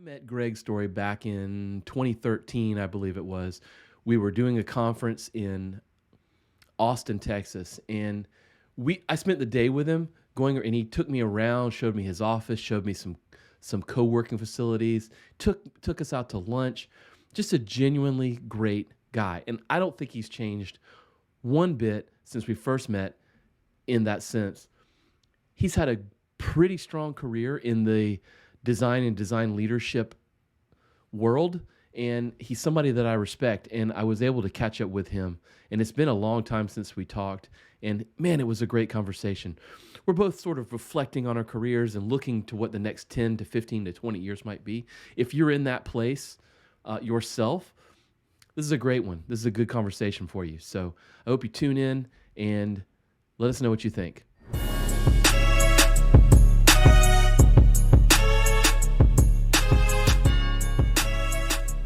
met Greg's story back in 2013, I believe it was. We were doing a conference in Austin, Texas, and I spent the day with him and he took me around, showed me his office, showed me some co-working facilities, took us out to lunch. Just a genuinely great guy. And I don't think he's changed one bit since we first met in that sense. He's had a pretty strong career in the design and design leadership world, and he's somebody that I respect, and I was able to catch up with him, and it's been a long time since we talked, and man, it was a great conversation. We're both sort of reflecting on our careers and looking to what the next 10 to 15 to 20 years might be. If you're in that place yourself, this is a great one. This is a good conversation for you. So I hope you tune in and let us know what you think.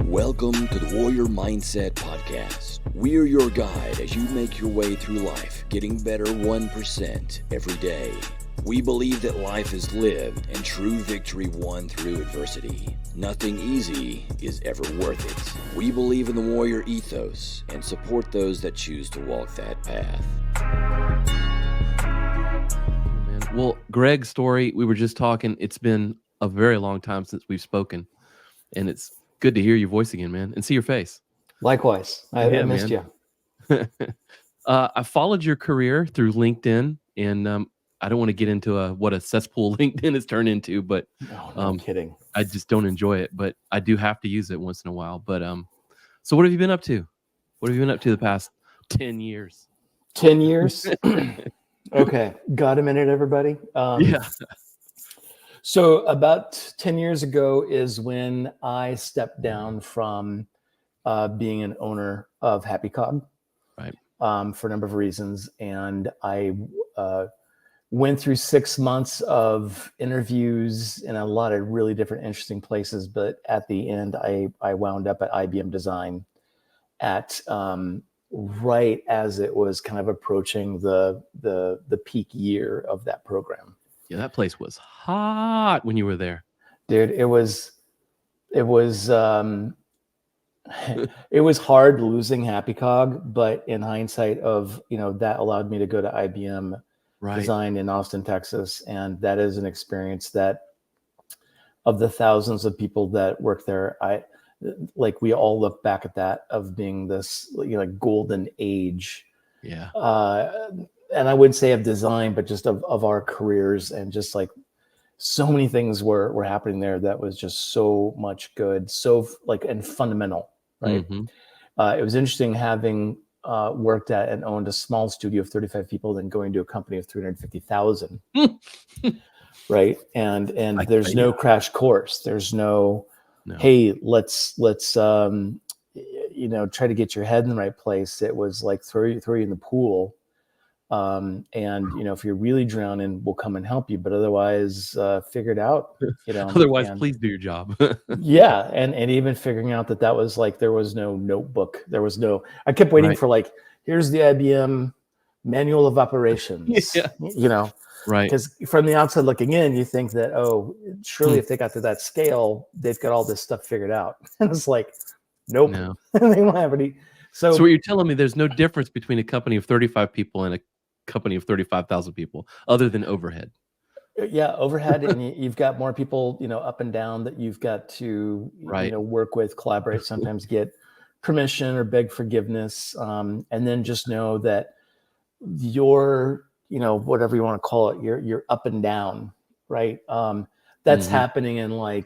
Welcome to the Warrior Mindset Podcast. We're your guide as you make your way through life, getting better 1% every day. We believe that life is lived and true victory won through adversity. Nothing easy is ever worth it. We believe in the warrior ethos and support those that choose to walk that path. Well, Greg's story, we were just talking. It's been a very long time since we've spoken, and it's good to hear your voice again, man, and see your face. Likewise. I missed you. I followed your career through LinkedIn, and I don't want to get into what a cesspool LinkedIn has turned into, but no, I'm kidding. I just don't enjoy it, but I do have to use it once in a while. But so what have you been up to? What have you been up to the past 10 years? 10 years? Okay. Got a minute, everybody? Yeah. So about 10 years ago is when I stepped down from being an owner of Happy Cog, right? For a number of reasons. And I went through 6 months of interviews in a lot of really different, interesting places. But at the end, I wound up at IBM Design at right as it was kind of approaching the peak year of that program. Yeah, that place was hot when you were there. Dude, it was it was hard losing Happy Cog, but in hindsight of, that allowed me to go to IBM Design in Austin, Texas. And that is an experience that of the thousands of people that work there, we all look back at that of being this, golden age. Yeah. And I wouldn't say of design, but just of our careers, and just like so many things were happening there that was just so much good, and fundamental, right? Mm-hmm. It was interesting having worked at and owned a small studio of 35 people, then going to a company of 350,000, right? And there's no crash course. There's no, hey, let's try to get your head in the right place. It was like throw you in the pool. And if you're really drowning, we'll come and help you, but otherwise figure it out, otherwise please do your job. Yeah. And even figuring out that was there was no notebook. I kept waiting for here's the IBM manual of operations, right. Because from the outside looking in, you think that, surely if they got to that scale, they've got all this stuff figured out. And it's like, nope, no. They don't have any. So what you're telling me, there's no difference between a company of 35 people and a company of 35,000 people other than overhead. Yeah, overhead, and you've got more people, up and down that you've got to, work with, collaborate, sometimes get permission or beg forgiveness, and then just know that you're, whatever you want to call it, you're up and down, right? That's happening in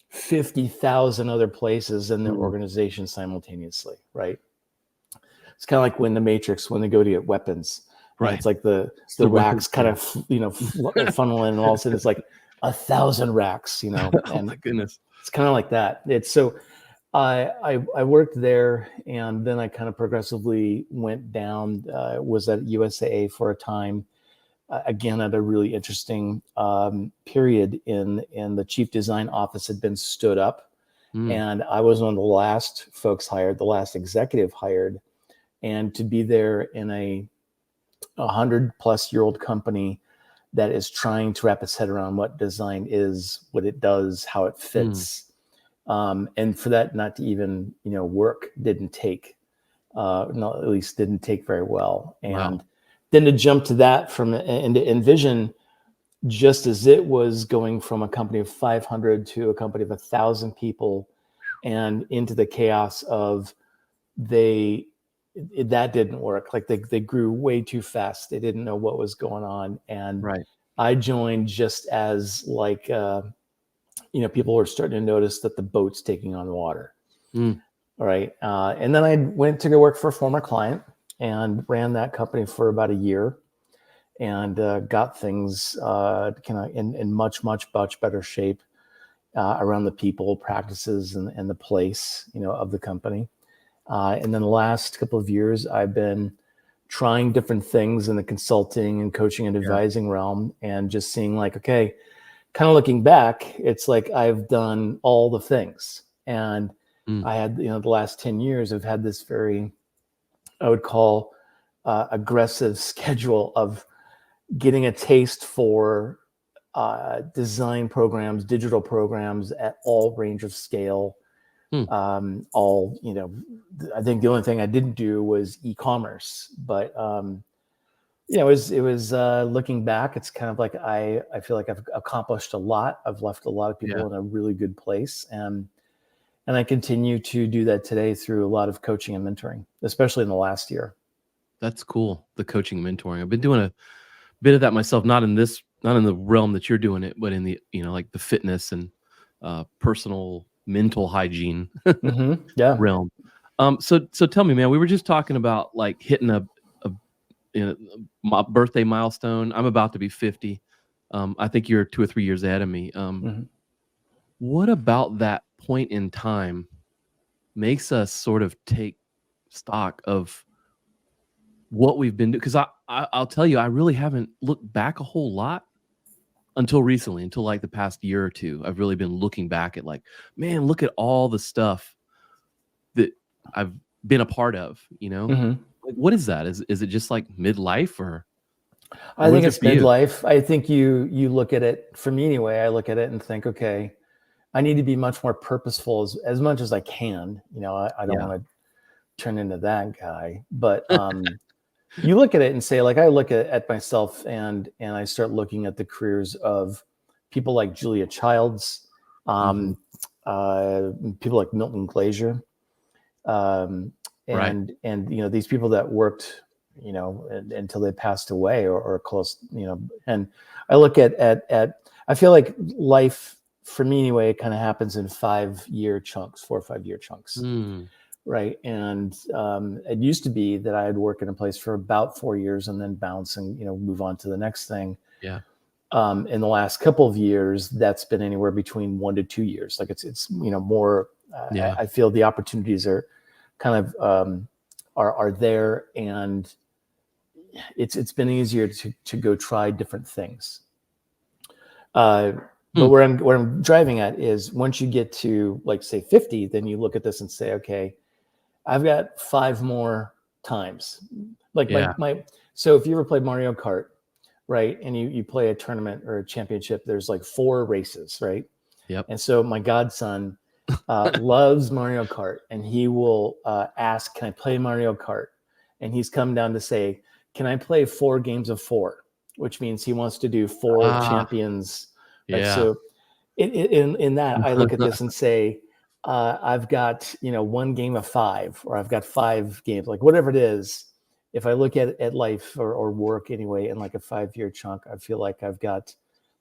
50,000 other places in the organization simultaneously, right? It's kind of like when the Matrix, when they go to get weapons. Right. It's like the racks kind of, funnel in, and all of a sudden it's like 1,000 racks, Oh my goodness. It's kind of like that. It's so I worked there, and then I kind of progressively went down, was at USAA for a time, again, at a really interesting period in the chief design office had been stood up. And I was one of the last folks hired, the last executive hired, and to be there in a 100-plus-year-old company that is trying to wrap its head around what design is, what it does, how it fits, And for that not to even, work didn't take, not at least didn't take very well. And then to jump to that and to envision, just as it was going from a company of 500 to a company of 1,000 people and into the chaos of that didn't work. Like they grew way too fast. They didn't know what was going on. And I joined just as people were starting to notice that the boat's taking on water. All right. And then I went to go work for a former client and ran that company for about a year and got things kind of in much better shape around the people, practices, and the place, of the company. And then the last couple of years, I've been trying different things in the consulting and coaching and advising realm, and just seeing okay, kind of looking back, it's like I've done all the things. And I had, the last 10 years, I've had this very, I would call aggressive schedule of getting a taste for design programs, digital programs at all range of scale. I think the only thing I didn't do was e-commerce, but it was looking back, it's kind of like I feel like I've accomplished a lot. I've left a lot of people in a really good place, and I continue to do that today through a lot of coaching and mentoring, especially in the last year. That's cool. The coaching and mentoring. I've been doing a bit of that myself, not in the realm that you're doing it, but in the, like the fitness and personal mental hygiene realm. So tell me, man, we were just talking about hitting my birthday milestone. I'm about to be 50. I think you're 2 or 3 years ahead of me. What about that point in time makes us sort of take stock of what we've been doing? Because I'll tell you, I really haven't looked back a whole lot until recently, until the past year or two. I've really been looking back at man, look at all the stuff that I've been a part of, what is that? Is it just midlife, or I think it's midlife. I think you look at it, for me anyway, I look at it and think, okay, I need to be much more purposeful as much as I can. I don't want to turn into that guy, but you look at it and say, I look at myself and I start looking at the careers of people like Julia Childs, people like Milton Glaser, and these people that worked, until they passed away or close, and I look at I feel like life, for me anyway, kind of happens in 4 or 5 year chunks. Right. And it used to be that I'd work in a place for about 4 years and then bounce and, move on to the next thing. Yeah. In the last couple of years, that's been anywhere between 1 to 2 years. It's more, I feel the opportunities are kind of, are there, and it's been easier to go try different things. But where I'm driving at is, once you get to say 50, then you look at this and say, okay, I've got 5 more times. So if you ever played Mario Kart, right, and you play a tournament or a championship, there's 4 races, right? Yep. And so my godson loves Mario Kart, and he will ask, can I play Mario Kart? And he's come down to say, can I play 4 games of 4? Which means he wants to do 4 champions. So in that, I look at this and say, I've got 1 game of 5, or I've got 5 games, whatever it is. If I look at life or work anyway in a 5 year chunk, I feel like I've got,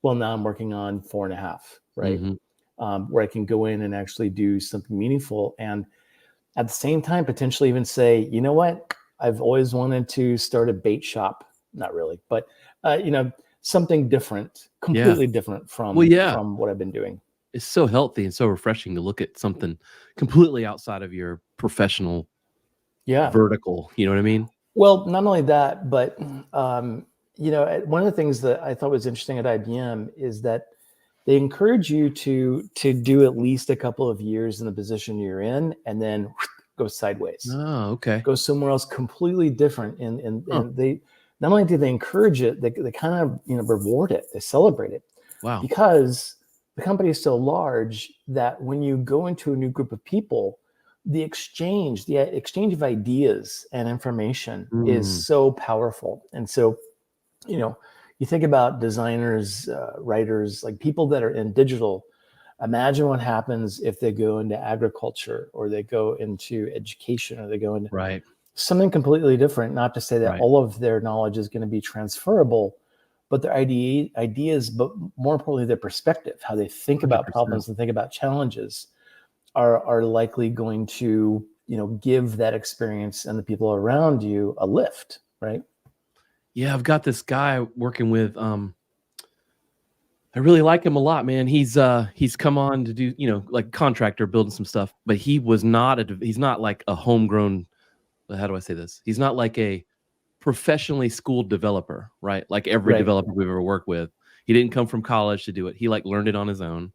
now I'm working on 4.5, right? Where I can go in and actually do something meaningful, and at the same time potentially even say, you know what, I've always wanted to start a bait shop. Not really, but something different, completely different from what I've been doing. It's so healthy and so refreshing to look at something completely outside of your professional vertical. You know what I mean? Well, not only that, but one of the things that I thought was interesting at IBM is that they encourage you to do at least a couple of years in the position you're in, and then go sideways. Oh, okay. Go somewhere else completely different. And they, not only do they encourage it, they kind of reward it. They celebrate it. Wow. Because the company is so large that when you go into a new group of people, the exchange of ideas and information is so powerful. And so, you think about designers, writers, like people that are in digital. Imagine what happens if they go into agriculture, or they go into education, or they go into Right. something completely different. Not to say that Right. all of their knowledge is going to be transferable, but their ideas, but more importantly, their perspective, how they think about 100%. problems and think about challenges, are likely going to, give that experience and the people around you a lift, right? Yeah, I've got this guy working with. I really like him a lot, man. He's come on to do, like contractor building some stuff, but he's not like a homegrown. How do I say this? He's not like a professionally schooled developer, right? Like every Right. developer we've ever worked with. He didn't come from college to do it. He like learned it on his own,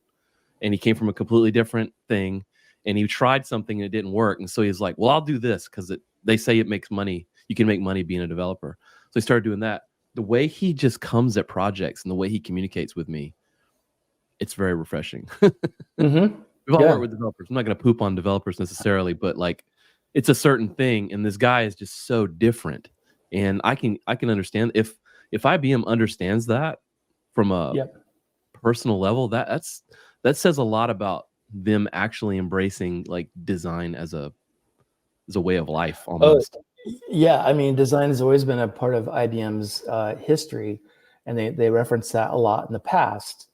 and he came from a completely different thing, and he tried something and it didn't work. And so he's like, well, I'll do this because they say it makes money. You can make money being a developer. So he started doing that. The way he just comes at projects and the way he communicates with me, it's very refreshing. Mm-hmm. We've all Yeah. worked with developers. I'm not going to poop on developers necessarily, but like it's a certain thing. And this guy is just so different. And I can understand if IBM understands that from a Yep. personal level, that says a lot about them actually embracing like design as a way of life almost. Yeah. I mean, design has always been a part of IBM's history, and they reference that a lot in the past.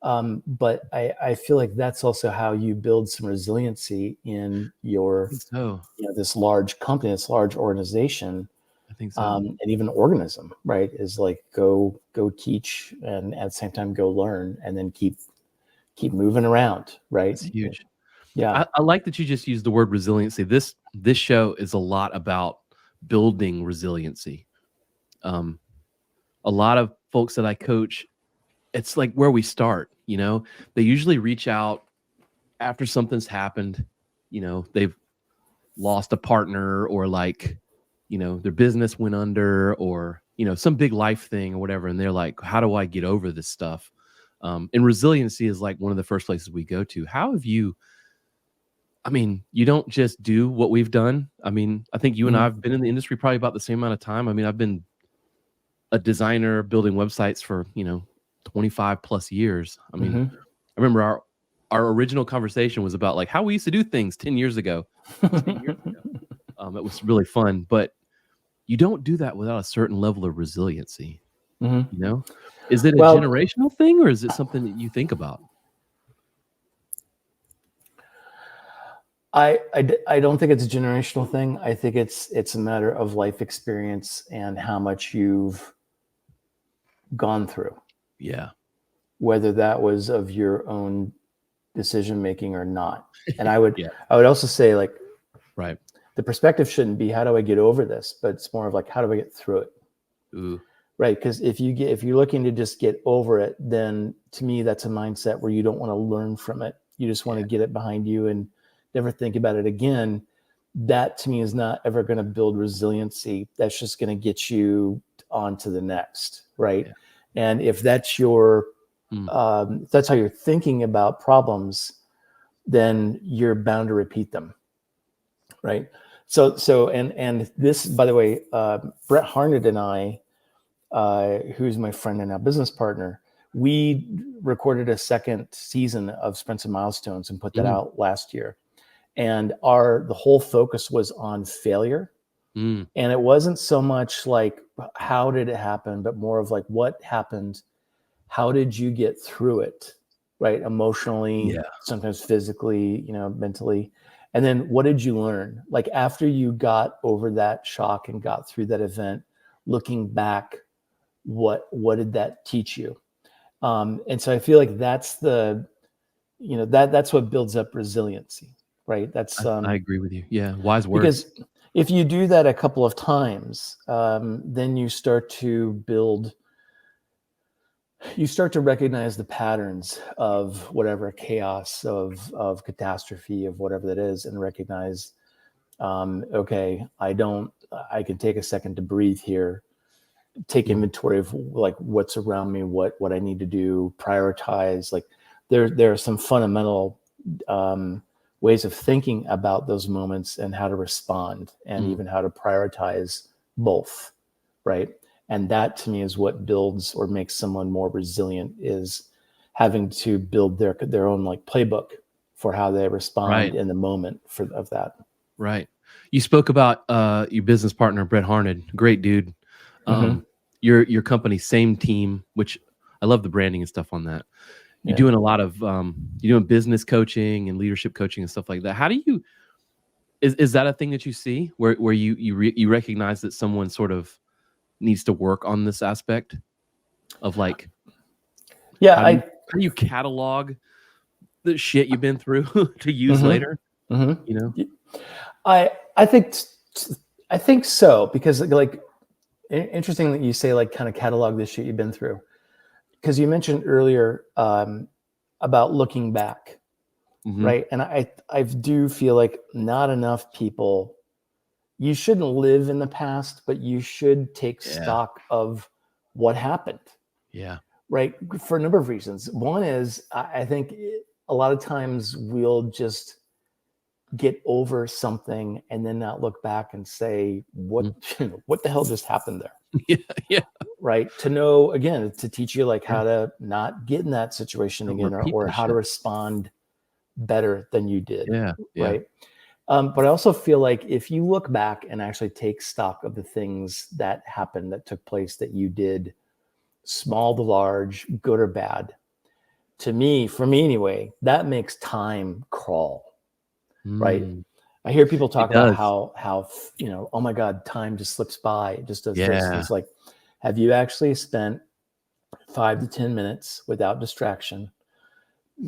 But I feel like that's also how you build some resiliency in your, So this large company, this large organization, I think so. and even organism, right? Is like go teach, and at the same time go learn, and then keep moving around, right? It's huge. Yeah. I like that you just used the word resiliency. This show is a lot about building resiliency. A lot of folks that I coach, it's like where we start, they usually reach out after something's happened, they've lost a partner, or like, their business went under, or, some big life thing or whatever. And they're like, how do I get over this stuff? And resiliency is like one of the first places we go to. How have you, you don't just do what we've done. I think you and I have been in the industry probably about the same amount of time. I've been a designer building websites for, 25 plus years. I remember our original conversation was about like how we used to do things 10 years ago. 10 years ago. It was really fun, but you don't do that without a certain level of resiliency. Is it a generational thing, or is it something that you think about? I don't think it's a generational thing. I think it's a matter of life experience and how much you've gone through. Yeah. Whether that was of your own decision making or not. And I would Yeah. I would also say, like, right, the perspective shouldn't be how do I get over this, but it's more of like how do I get through it. Ooh. Right? Because if you're looking to just get over it, then to me that's a mindset where you don't want to learn from it. You just want to get it behind you and never think about it again. That to me is not ever going to build resiliency. That's just going to get you on to the next, right? Yeah. And if that's if that's how you're thinking about problems, then you're bound to repeat them, right? So and this, by the way, Brett Harnett and I, who's my friend and now business partner, we recorded a second season of Sprints and Milestones and put that out last year. And the whole focus was on failure. And it wasn't so much like how did it happen, but more of like what happened, how did you get through it, right? Emotionally, sometimes physically, mentally. And then what did you learn? Like after you got over that shock and got through that event, looking back, what did that teach you? And so I feel like that's that's what builds up resiliency, right? That's I agree with you. Yeah, wise words. Because if you do that a couple of times, then you start to recognize the patterns of whatever chaos, of catastrophe, of whatever that is, and recognize, okay, I can take a second to breathe here, take inventory of like what's around me, what I need to do, prioritize. Like there are some fundamental ways of thinking about those moments and how to respond, and even how to prioritize both, right? And that to me is what builds or makes someone more resilient, is having to build their own like playbook for how they respond in the moment of that. Right. You spoke about your business partner, Brett Harned. Great dude. Your company, same team, which I love the branding and stuff on that. You're doing a lot of you're doing business coaching and leadership coaching and stuff like that. How do you is that a thing that you see where you recognize that someone sort of needs to work on this aspect of like how do you catalog the shit you've been through to use later? You know? I think so, because like interesting that you say like kind of catalog this shit you've been through, because you mentioned earlier about looking back, right? And I do feel like not enough people. You shouldn't live in the past, but you should take stock of what happened. Yeah. Right. For a number of reasons. One is I think a lot of times we'll just get over something and then not look back and say, what the hell just happened there? Yeah. Right. To know, again, to teach you like how to not get in that situation again, or how to respond better than you did. Yeah. Right. But I also feel like if you look back and actually take stock of the things that happened, that took place, that you did, small to large, good or bad, for me anyway, that makes time crawl. Right. I hear people talk about how oh my God, time just slips by. It just does this. And it's like, have you actually spent 5 to 10 minutes without distraction,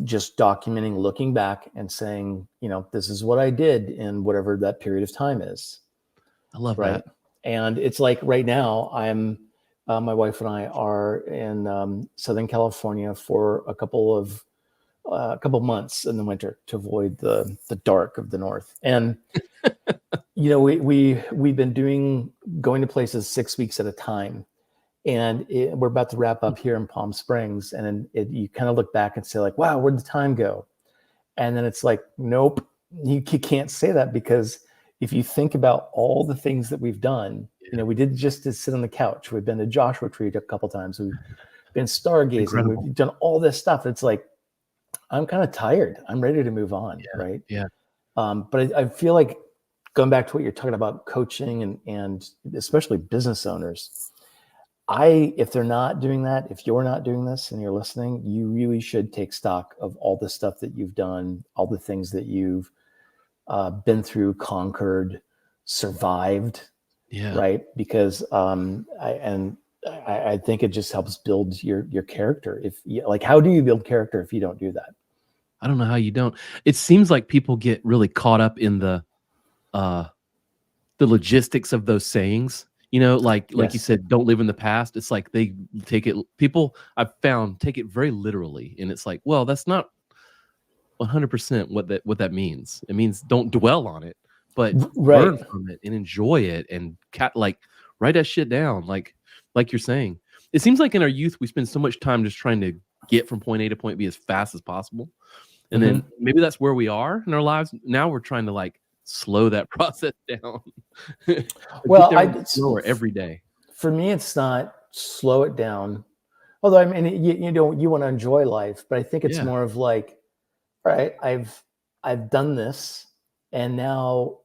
just documenting, looking back and saying, this is what I did in whatever that period of time is. I love that. And it's like right now my wife and I are in Southern California for a couple months in the winter to avoid the dark of the north. And we've been going to places 6 weeks at a time, and we're about to wrap up here in Palm Springs. And you kind of look back and say like, wow, where'd the time go? And then it's like, nope, you can't say that, because if you think about all the things that we've done, we did just to sit on the couch. We've been to Joshua Tree a couple times. We've been stargazing. Incredible. We've done all this stuff. It's like, I'm kind of tired. I'm ready to move on. Right. Yeah. But I feel like, going back to what you're talking about, coaching and especially business owners, if you're not doing this and you're listening, you really should take stock of all the stuff that you've done, all the things that you've been through, conquered, survived. Yeah. Right. Because I think it just helps build your character. How do you build character if you don't do that? I don't know how you don't. It seems like people get really caught up in the logistics of those sayings. Like you said, don't live in the past. It's like they people I've found take it very literally, and it's like, well, that's not 100% what that means. It means don't dwell on it, but learn from it and enjoy it, and write that shit down. Like you're saying, it seems like in our youth we spend so much time just trying to get from point A to point B as fast as possible, and then maybe that's where we are in our lives. Now we're trying to slow that process down. Well, slower every day. For me, it's not slow it down. Although I mean, you want to enjoy life, but I think it's more of like, all right, I've done this, and now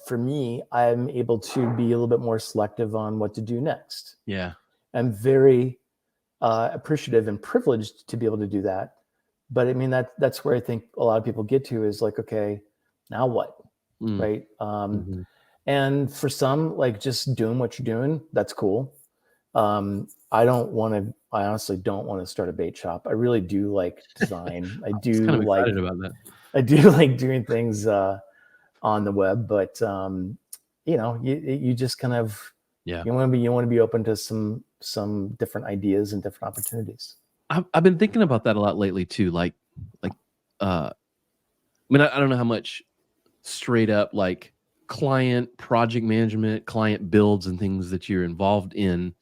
for me, I'm able to be a little bit more selective on what to do next. Yeah, I'm very appreciative and privileged to be able to do that. But I mean, that's where I think a lot of people get to, is like, okay, now what? Right. And for some, just doing what you're doing, that's cool. I honestly don't want to start a bait shop. I really do like design. I do kind of excited about that. I do like doing things on the web, but you just kind of, you want to be open to some different ideas and different opportunities. I've been thinking about that a lot lately too. I mean, I don't know how much straight up client project management, client builds and things that you're involved in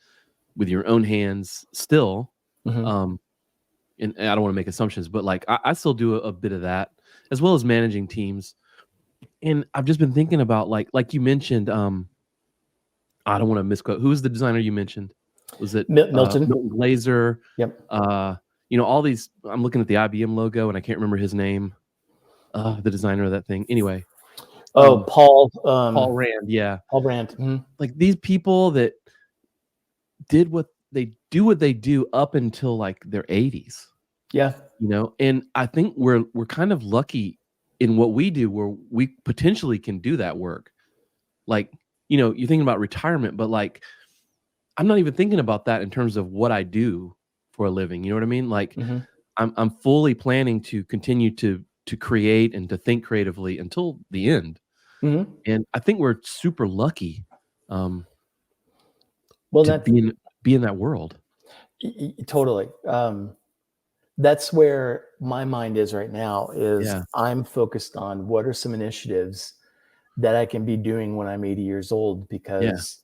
with your own hands still. and I don't want to make assumptions, but like I still do a bit of that as well as managing teams. And I've just been thinking about like you mentioned, I don't want to misquote. Who was the designer you mentioned? Was it Milton? Milton Glaser? Yep. All these. I'm looking at the IBM logo, and I can't remember his name. The designer of that thing. Anyway. Paul Rand. Yeah. Paul Rand. Mm-hmm. Like these people that did what they do up until like their 80s. Yeah. And I think we're kind of lucky in what we do, where we potentially can do that work. Like, you're thinking about retirement, but like, I'm not even thinking about that in terms of what I do for a living. You know what I mean? Like, Mm-hmm. I'm fully planning to continue to create and to think creatively until the end. Mm-hmm. And I think we're super lucky to be in that world. Totally. That's where my mind is right now. I'm focused on what are some initiatives that I can be doing when I'm 80 years old, because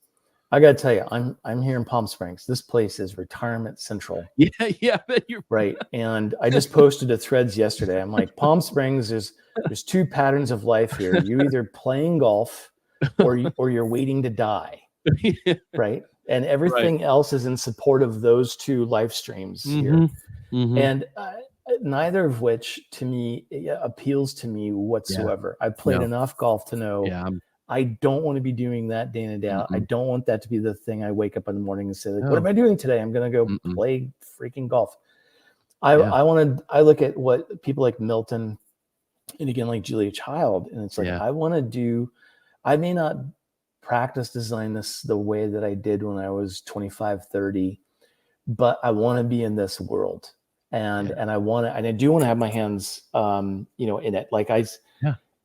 I got to tell you, I'm here in Palm Springs. This place is retirement central. Yeah, you're right. And I just posted a threads yesterday. I'm like, Palm Springs, there's two patterns of life here. You either playing golf or you're waiting to die. Right. And everything else is in support of those two life streams here. Mm-hmm. And neither of which to me appeals to me whatsoever. I've played enough golf to know I don't want to be doing that day in and day out. I don't want that to be the thing I wake up in the morning and say, like, what am I doing today? I'm going to go play freaking golf. I look at what people like Milton and again, like Julia Child, and it's like, I may not practice design the way that I did when I was 25, 30, but I want to be in this world. And I do want to have my hands, in it. Like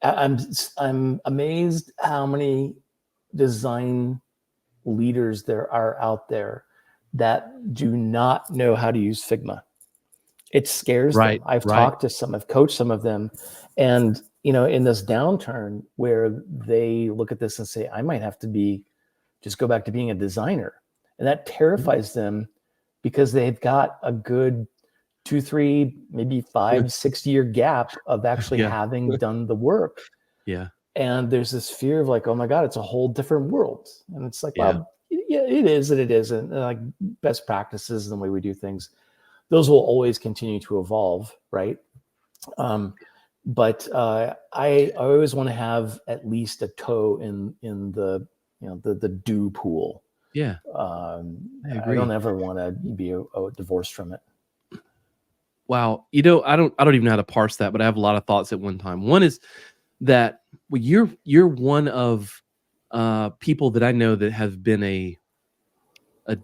I'm amazed how many design leaders there are out there that do not know how to use Figma. It scares them. I've talked to some, I've coached some of them, and in this downturn where they look at this and say, I might have to just go back to being a designer. And that terrifies them, because they've got a good 2, 3, maybe 5, 6 year gap of actually having done the work. Yeah. And there's this fear of like, oh my God, it's a whole different world. And it's like, well, it is and it isn't. And like best practices and the way we do things, those will always continue to evolve. Right. But I always want to have at least a toe in the, the do pool. Yeah. I don't ever want to be divorced from it. Wow. I don't even know how to parse that, but I have a lot of thoughts at one time. One is that you're one of people that I know that have been a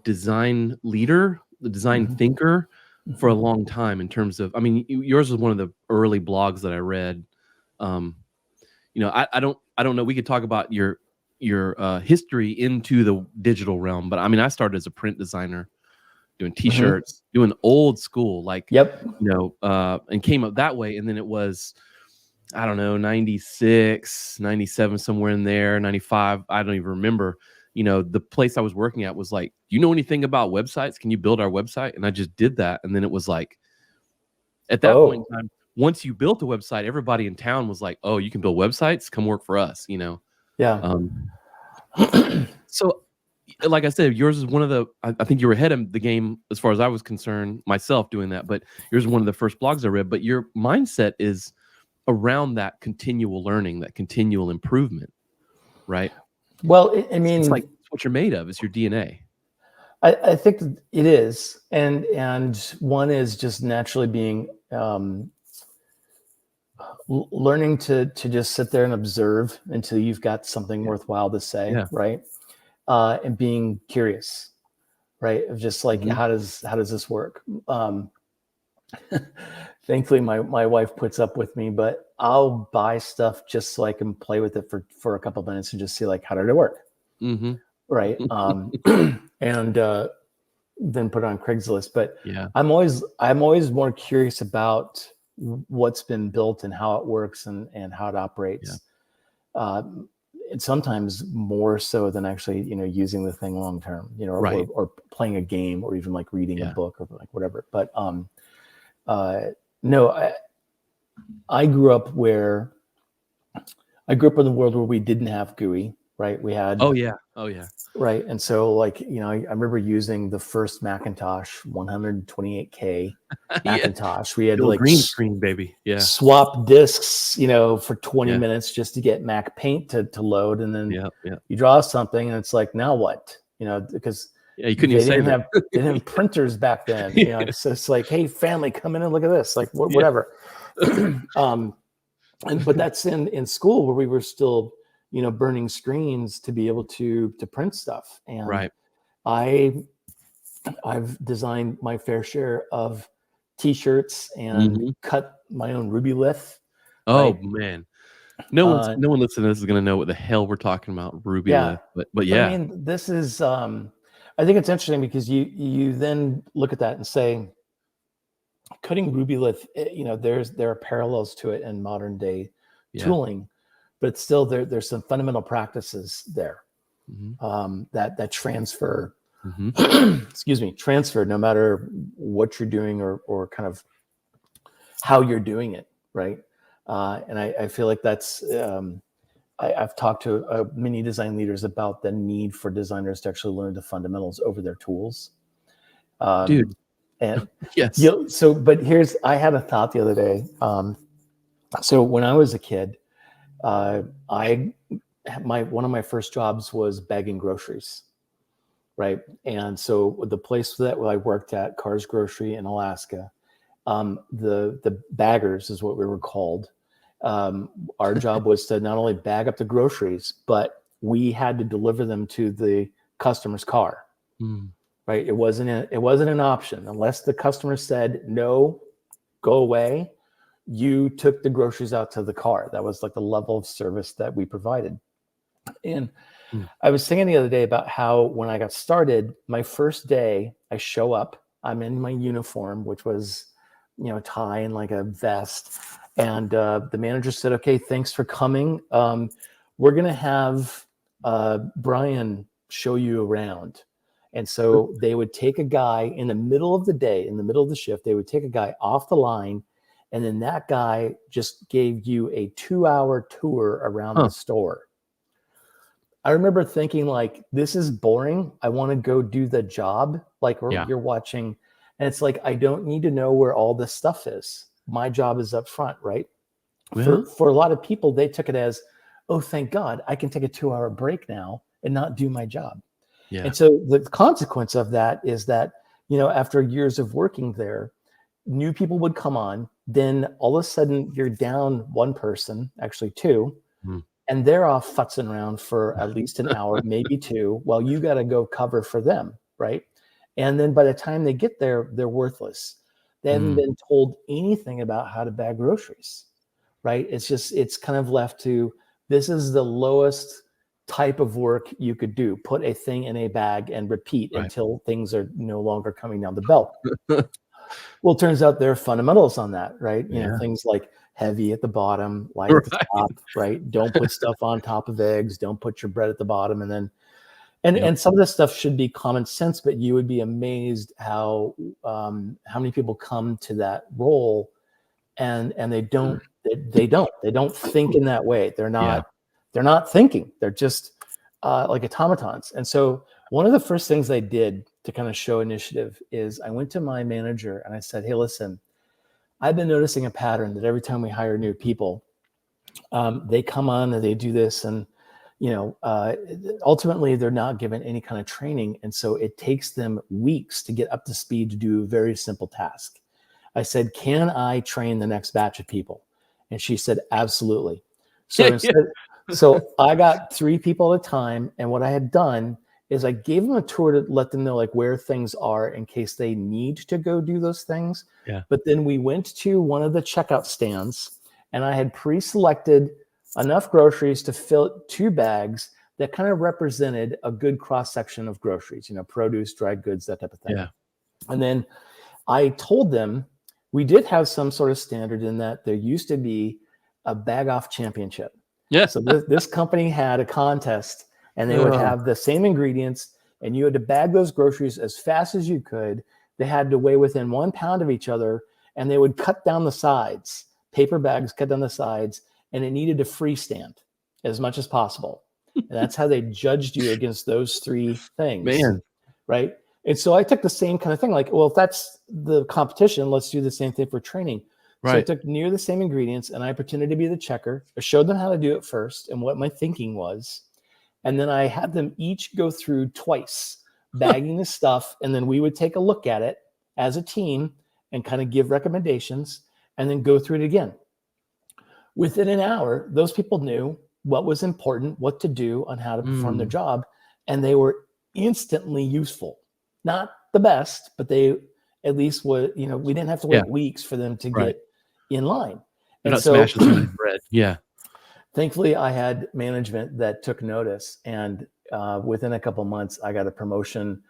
design leader, a design thinker for a long time, in terms of, yours was one of the early blogs that I read. I don't know. We could talk about your history into the digital realm, but I started as a print designer, doing t-shirts, doing old school, like, and came up that way. And then it was, I don't know, 96, 97, somewhere in there, 95. I don't even remember. The place I was working at was like, do you know anything about websites? Can you build our website? And I just did that. And then it was like, at that point in time, once you built a website, everybody in town was like, oh, you can build websites? Come work for us, Yeah. So, like I said, yours is one of the, I think you were ahead of the game as far as I was concerned, myself doing that, but yours is one of the first blogs I read. But your mindset is around that continual learning, that continual improvement, right? Well, it's like it's what you're made of. It's your DNA. I think it is. And one is just naturally being, learning to just sit there and observe until you've got something worthwhile to say. Right. And being curious, right? Of just like, how does this work? Thankfully my wife puts up with me, but I'll buy stuff just so I can play with it for a couple of minutes and just see like, how did it work? Right. And then put it on Craigslist. But I'm always more curious about what's been built and how it works and how it operates. And sometimes more so than actually, using the thing long term, or playing a game, or even like reading a book or like whatever. But No, I grew up in the world where we didn't have GUI, right? We had, Oh yeah. right. And so like, I remember using the first Macintosh 128K Yeah. Macintosh. We had to Little like green screen, baby. Yeah. swap discs, for 20 Yeah. minutes just to get Mac Paint to load. And then Yeah. Yeah. you draw something and it's like, now what? Because Yeah. You couldn't even save it. they didn't have printers back then. Yeah. It's like, hey, family, come in and look at this. Like Yeah. whatever. But that's in school where we were still, burning screens to be able to print stuff. And Right. I've designed my fair share of T-shirts and cut my own Ruby lith. Oh Right? man. No one listening to this is gonna know what the hell we're talking about, Ruby Yeah. Lith. But yeah. I mean, this is I think it's interesting because you then look at that and say, cutting Ruby Lith, there are parallels to it in modern day tooling, but still there's some fundamental practices there that transfer. Excuse me, transfer no matter what you're doing or kind of how you're doing it, right? And I feel like that's I've talked to many design leaders about the need for designers to actually learn the fundamentals over their tools. Dude. And Yes. But I had a thought the other day. So when I was a kid, one of my first jobs was bagging groceries, right? And so the place that I worked at, Carr's Grocery in Alaska, the baggers is what we were called. Our job was to not only bag up the groceries, but we had to deliver them to the customer's car. Right? It wasn't an option unless the customer said no, go away. You took the groceries out to the car. That was like the level of service that we provided. And I was thinking the other day about how when I got started, my first day, I show up, I'm in my uniform, which was, a tie and like a vest. And the manager said, okay, thanks for coming. We're going to have Brian show you around. And so they would take a guy in the middle of the day, in the middle of the shift, they would take a guy off the line. And then that guy just gave you a 2-hour tour around the store. I remember thinking like, this is boring. I want to go do the job. Like you're watching. And it's like, I don't need to know where all this stuff is. My job is up front, right? For a lot of people, they took it as, oh, thank God, I can take a 2-hour break now and not do my job. Yeah. And so the consequence of that is that, after years of working there, new people would come on. Then all of a sudden you're down one person, actually two, and they're off futzing around for at least an hour, maybe two, while you got to go cover for them, right? And then by the time they get there, they're worthless. They haven't been told anything about how to bag groceries, right? It's kind of left to, this is the lowest type of work you could do. Put a thing in a bag and repeat until things are no longer coming down the belt. Well, it turns out there are fundamentals on that, right? Things like heavy at the bottom, light at the top, right? Don't put stuff on top of eggs. Don't put your bread at the bottom. And then, and some of this stuff should be common sense, but you would be amazed how many people come to that role and they don't think in that way. They're not thinking. They're just like automatons. And so one of the first things I did to kind of show initiative is I went to my manager and I said, hey, listen, I've been noticing a pattern that every time we hire new people, they come on and they do this and, ultimately they're not given any kind of training. And so it takes them weeks to get up to speed to do a very simple task. I said, can I train the next batch of people? And she said, absolutely. So so I got 3 people at a time. And what I had done is I gave them a tour to let them know like where things are in case they need to go do those things. Yeah. But then we went to one of the checkout stands and I had pre-selected enough groceries to fill 2 bags that kind of represented a good cross-section of groceries, produce, dried goods, that type of thing. Yeah. And then I told them we did have some sort of standard in that there used to be a bag-off championship. Yeah. So this company had a contest and they would have the same ingredients and you had to bag those groceries as fast as you could. They had to weigh within 1 pound of each other. and they would cut down the sides, paper bags, cut down the sides, and it needed to freestand as much as possible. And that's how they judged you against those three things. Man. Right. And so I took the same kind of thing, like, well, if that's the competition, let's do the same thing for training. Right. So I took near the same ingredients and I pretended to be the checker. I showed them how to do it first and what my thinking was. And then I had them each go through twice, bagging the stuff. And then we would take a look at it as a team and kind of give recommendations and then go through it again. Within an hour, those people knew what was important, what to do on how to perform their job. And they were instantly useful. Not the best, but they at least were, we didn't have to wait weeks for them to get in line. You're not smashing somebody's bread. Yeah. Thankfully, I had management that took notice, and within a couple months, I got a promotion.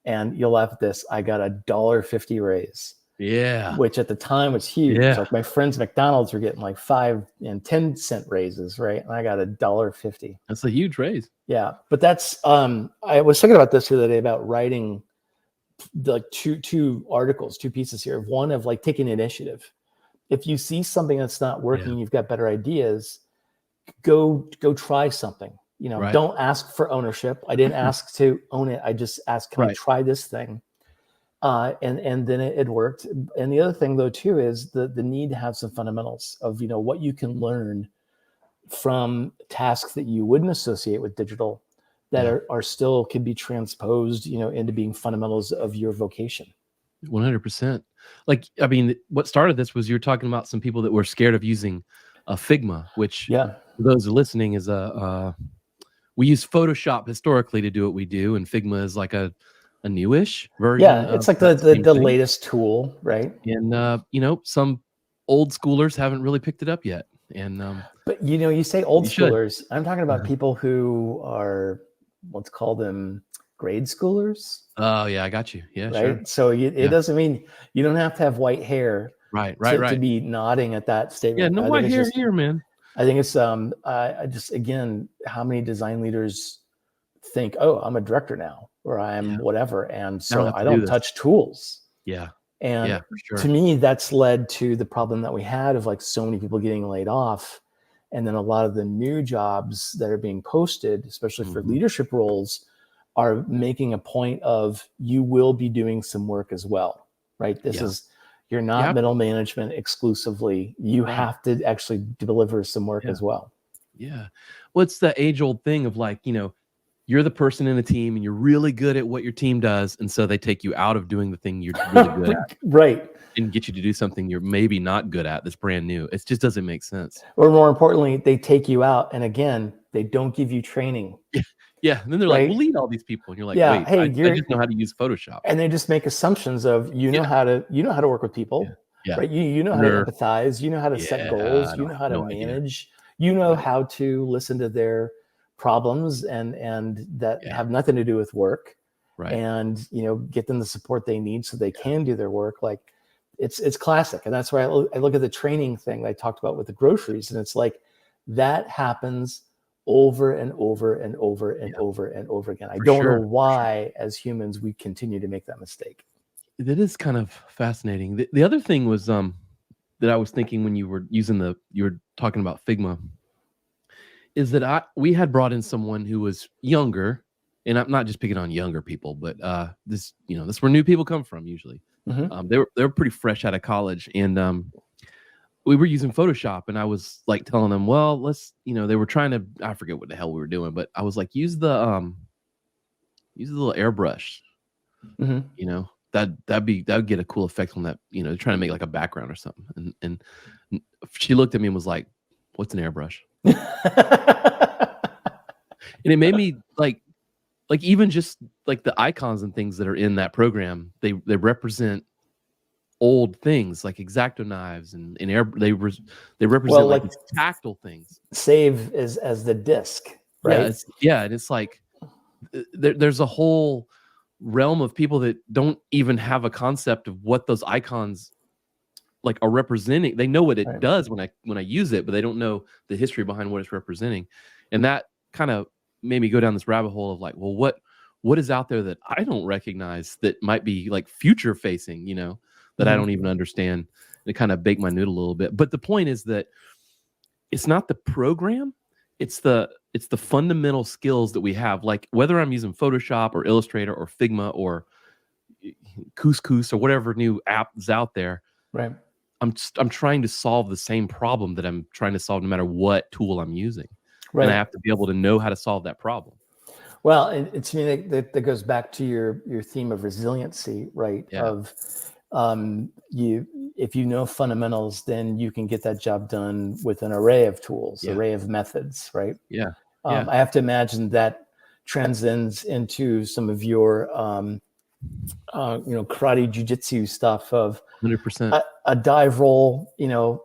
And you'll laugh at this: I got a $1.50 raise. Yeah, which at the time was huge. Yeah. Like my friends at McDonald's were getting like 5 and 10 cent raises, right? And I got $1.50. That's a huge raise. Yeah, but that's I was thinking about this the other day about writing like two articles, 2 pieces here. One of like taking initiative. If you see something that's not working, you've got better ideas. Go try something. Don't ask for ownership. I didn't ask to own it. I just asked, can I try this thing? And then it worked. And the other thing though too is the need to have some fundamentals of what you can learn from tasks that you wouldn't associate with digital that are still can be transposed into being fundamentals of your vocation. 100%. Like, I mean, what started this was you're talking about some people that were scared of using Figma, which for those listening is we use Photoshop historically to do what we do, and Figma is like a newish version. Yeah, it's like the latest tool, right? And some old schoolers haven't really picked it up yet. And but you say old schoolers, I'm talking about people who are, let's call them grade schoolers. Oh yeah, I got you. Yeah, right. sure. So it doesn't mean you don't have to have white hair, right, to be nodding at that statement. Yeah, no white hair here, man. I think it's I just, again, how many design leaders think, oh, I'm a director now, or I'm whatever, and so I don't touch tools. Yeah. And for sure. To me, that's led to the problem that we had of like so many people getting laid off. And then a lot of the new jobs that are being posted, especially for leadership roles, are making a point of you will be doing some work as well, right? This is, you're not middle management exclusively. You have to actually deliver some work as well. Yeah. Well, it's the age old thing of like, you're the person in a team and you're really good at what your team does. And so they take you out of doing the thing you're really good at. Right. And get you to do something you're maybe not good at that's brand new. It just doesn't make sense. Or more importantly, they take you out. And again, they don't give you training. Yeah. And then they're like, we'll lead all these people. And you're like, wait, I just know how to use Photoshop. And they just make assumptions of, how to work with people. Yeah. Right. You know how to empathize, you know how to set goals, you know how to manage, how to listen to their problems and that have nothing to do with work, and get them the support they need so they can do their work. Like it's classic. And that's why I look at the training thing that I talked about with the groceries, and it's like that happens over and over and over and over and over again. I don't know why as humans we continue to make that mistake. That is kind of fascinating. The other thing was that I was thinking when you were talking about Figma, is that we had brought in someone who was younger, and I'm not just picking on younger people, but this is where new people come from usually. They were pretty fresh out of college, and we were using Photoshop, and I was like telling them, well, let's, they were trying to, I forget what the hell we were doing, but I was like, use the little airbrush, that would get a cool effect on that, trying to make like a background or something. And she looked at me and was like, what's an airbrush? And it made me like even just like the icons and things that are in that program, they represent old things like X-Acto knives and they represent like these tactile things. Save as the disc, right? And it's like there's a whole realm of people that don't even have a concept of what those icons like are representing. They know what it does when I use it, but they don't know the history behind what it's representing. And that kind of made me go down this rabbit hole of like, well, what is out there that I don't recognize that might be like future facing, that I don't even understand. to kind of bake my noodle a little bit. But the point is that it's not the program, it's the fundamental skills that we have. Like whether I'm using Photoshop or Illustrator or Figma or Couscous or whatever new app is out there, right? I'm trying to solve the same problem that I'm trying to solve no matter what tool I'm using. Right. And I have to be able to know how to solve that problem. Well, to me, that goes back to your theme of resiliency, right? Yeah. Of if you know fundamentals, then you can get that job done with an array of tools, array of methods, right? Yeah. I have to imagine that transcends into some of your karate jiu-jitsu stuff of 100%. A dive roll,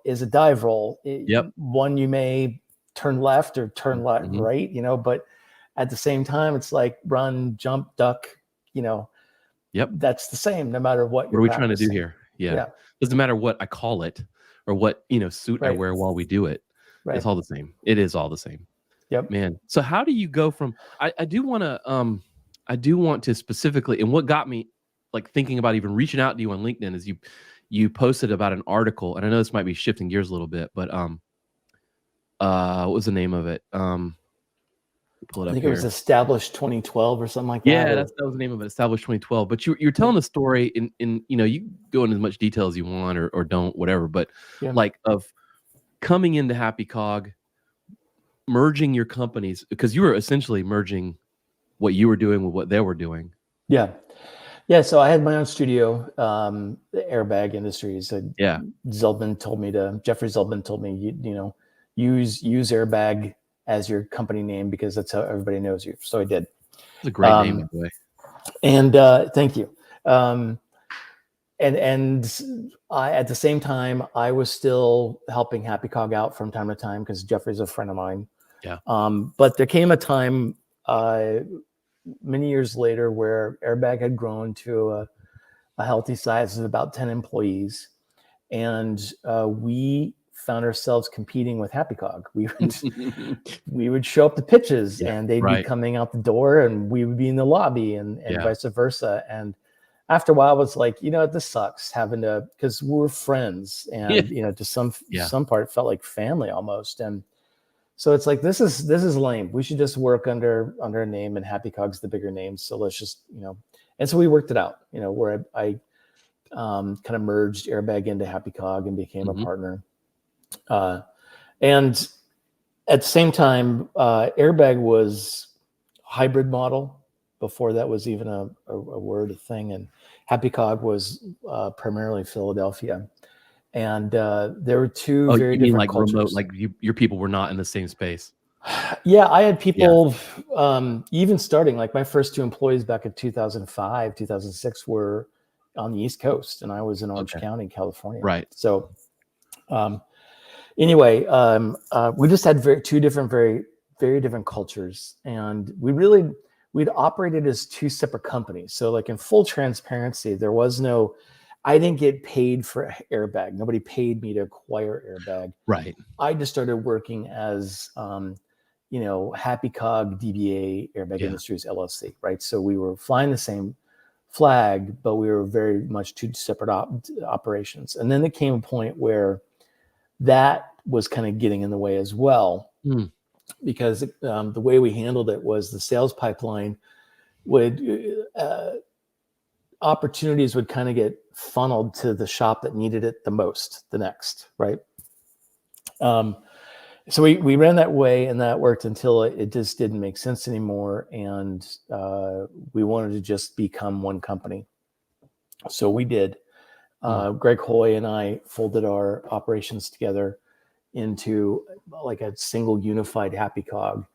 is a dive roll. Yep. One you may turn left or turn right, but at the same time, it's like run, jump, duck, Yep. That's the same no matter what are we trying to do here? Yeah. Doesn't matter what I call it or what, suit I wear while we do it. Right. It's all the same. It is all the same. Yep. Man. So how do you go from, I do want to specifically, and what got me like thinking about even reaching out to you on LinkedIn is you posted about an article, and I know this might be shifting gears a little bit, but what was the name of it? Pull it up. I think it was Established 2012 or something like that. Yeah, that was the name of it, Established 2012. But you're telling the story in you go into as much detail as you want or don't, whatever. But like of coming into Happy Cog, merging your companies, because you were essentially merging what you were doing with what they were doing. Yeah. So I had my own studio, the Airbag Industries. Jeffrey Zeldman told me use Airbag as your company name because that's how everybody knows you. So I did. It's a great name, by the way. And thank you. And I, at the same time, I was still helping Happy Cog out from time to time because Jeffrey's a friend of mine. Yeah. But there came a time many years later where Airbag had grown to a healthy size of about 10 employees. And we found ourselves competing with Happy Cog. We would show up to pitches and they'd be coming out the door and we would be in the lobby and vice versa. And after a while, I was like, this sucks having to, because we were friends and, to some part it felt like family almost. And so it's like, this is lame. We should just work under a name, and Happy Cog's the bigger name. So let's just, and so we worked it out, where I kind of merged Airbag into Happy Cog and became a partner. And at the same time, Airbag was hybrid model before that was even a word, a thing. And Happy Cog was primarily Philadelphia. And there were two very different like cultures. Remote, like your people were not in the same space. Yeah, I had people even starting, like my first two employees back in 2005, 2006 were on the East Coast, and I was in Orange County, California. Right. So anyway, we just had very different cultures, and we'd operated as two separate companies. So like in full transparency, there was no, I didn't get paid for Airbag. Nobody paid me to acquire Airbag. Right. I just started working as, Happy Cog DBA Airbag Industries LLC. Right. So we were flying the same flag, but we were very much two separate operations. And then there came a point where that was kind of getting in the way as well, because the way we handled it was the sales pipeline would opportunities would kind of get funneled to the shop that needed it the most, the next, right? So we ran that way, and that worked until it just didn't make sense anymore, and we wanted to just become one company. So we did. Greg Hoy and I folded our operations together into like a single unified Happy Cog,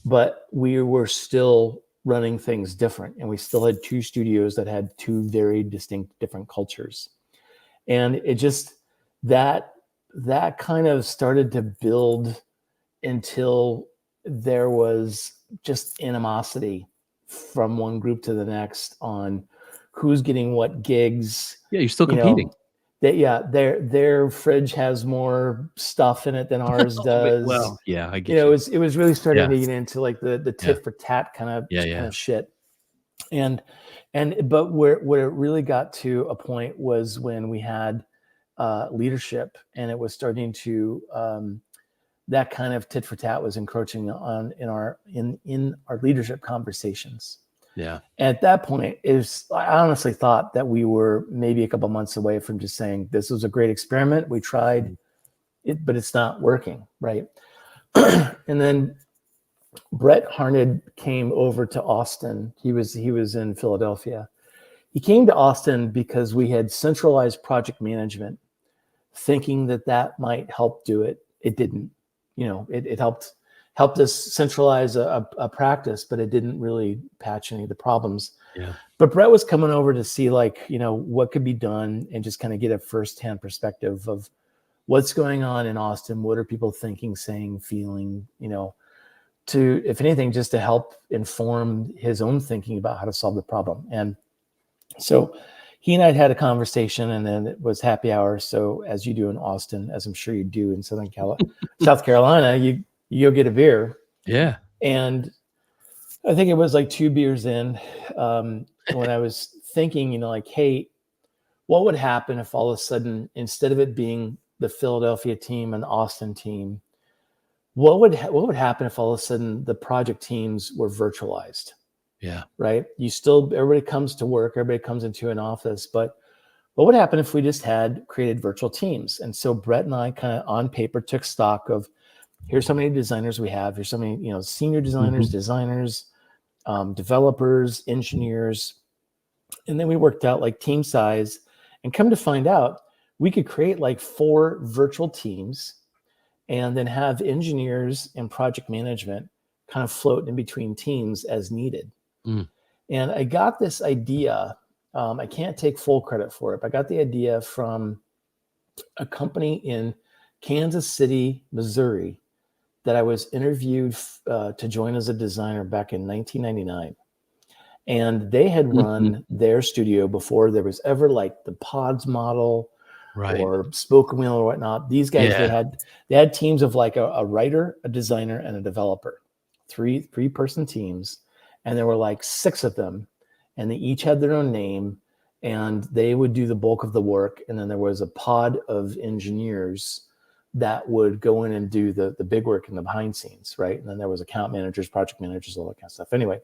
but we were still running things different, and we still had two studios that had two very distinct different cultures. And it just that kind of started to build until there was just animosity from one group to the next on who's getting what gigs. Yeah, you're still competing. Their fridge has more stuff in it than ours does. Well, yeah, I get you. It was really starting to get into like the tit for tat kind of shit. But where it really got to a point was when we had leadership, and it was starting to that kind of tit for tat was encroaching on in our leadership conversations. Yeah. At that point, I honestly thought that we were maybe a couple months away from just saying, this was a great experiment. We tried it, but it's not working, right? And then Brett Harned came over to Austin. He was in Philadelphia. He came to Austin because we had centralized project management, thinking that might help do it. It didn't. It helped us centralize a practice, but it didn't really patch any of the problems. Yeah. But Brett was coming over to see what could be done and just kind of get a firsthand perspective of what's going on in Austin. What are people thinking, saying, feeling, to, if anything, just to help inform his own thinking about how to solve the problem. And so he and I had a conversation, and then it was happy hour. So as you do in Austin, as I'm sure you do in South Carolina, you go get a beer. Yeah. And I think it was like 2 beers in when I was thinking, hey, what would happen if all of a sudden, instead of it being the Philadelphia team and the Austin team, what would happen if all of a sudden the project teams were virtualized? Yeah. Right. Everybody comes to work, everybody comes into an office, but what would happen if we just had created virtual teams? And so Brett and I kind of on paper took stock of, here's how many designers we have. Here's how many, senior designers, designers, developers, engineers. And then we worked out like team size, and come to find out we could create like 4 virtual teams and then have engineers and project management kind of float in between teams as needed. And I got this idea. I can't take full credit for it, but I got the idea from a company in Kansas City, Missouri, that I was interviewed to join as a designer back in 1999. And they had run their studio before there was ever like the pods model or spoken wheel or whatnot. These guys, they had teams of like a writer, a designer, and a developer, three-person teams. And there were like 6 of them, and they each had their own name, and they would do the bulk of the work. And then there was a pod of engineers that would go in and do the big work in the behind scenes, right? And then there was account managers, project managers, all that kind of stuff. Anyway,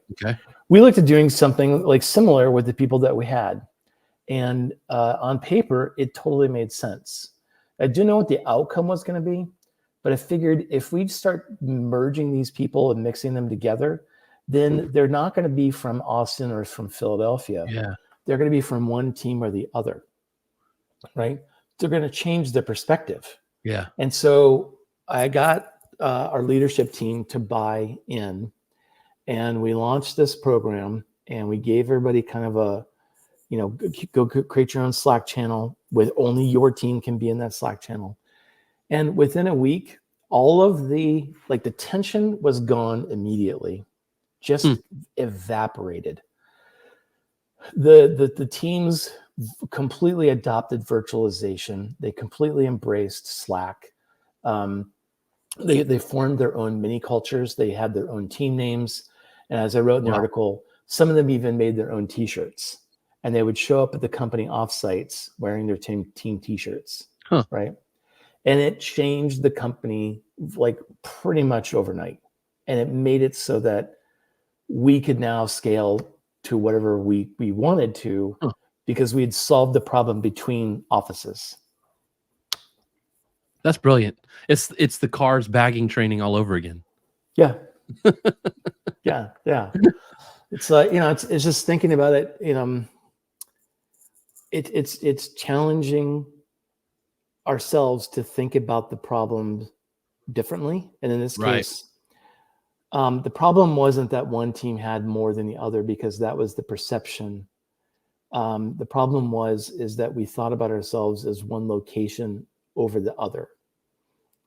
we looked at doing something like similar with the people that we had. And on paper, it totally made sense. I didn't know what the outcome was going to be, but I figured if we start merging these people and mixing them together, then they're not going to be from Austin or from Philadelphia. Yeah. They're going to be from one team or the other, right? They're going to change their perspective. Yeah. And so I got our leadership team to buy in, and we launched this program, and we gave everybody kind of a, go create your own Slack channel with only your team can be in that Slack channel. And within a week, all of the tension was gone immediately, just evaporated. The teams completely adopted virtualization. They completely embraced Slack. They formed their own mini cultures. They had their own team names. And as I wrote in the article, some of them even made their own t-shirts, and they would show up at the company offsites wearing their team t-shirts. Right. And it changed the company like pretty much overnight. And it made it so that we could now scale to whatever we wanted to, because we had solved the problem between offices. That's brilliant. It's the cars bagging training all over again. Yeah. Yeah. It's like, it's just thinking about it, it's challenging ourselves to think about the problem differently. And in this case, the problem wasn't that one team had more than the other, because that was the perception. The problem is that we thought about ourselves as one location over the other,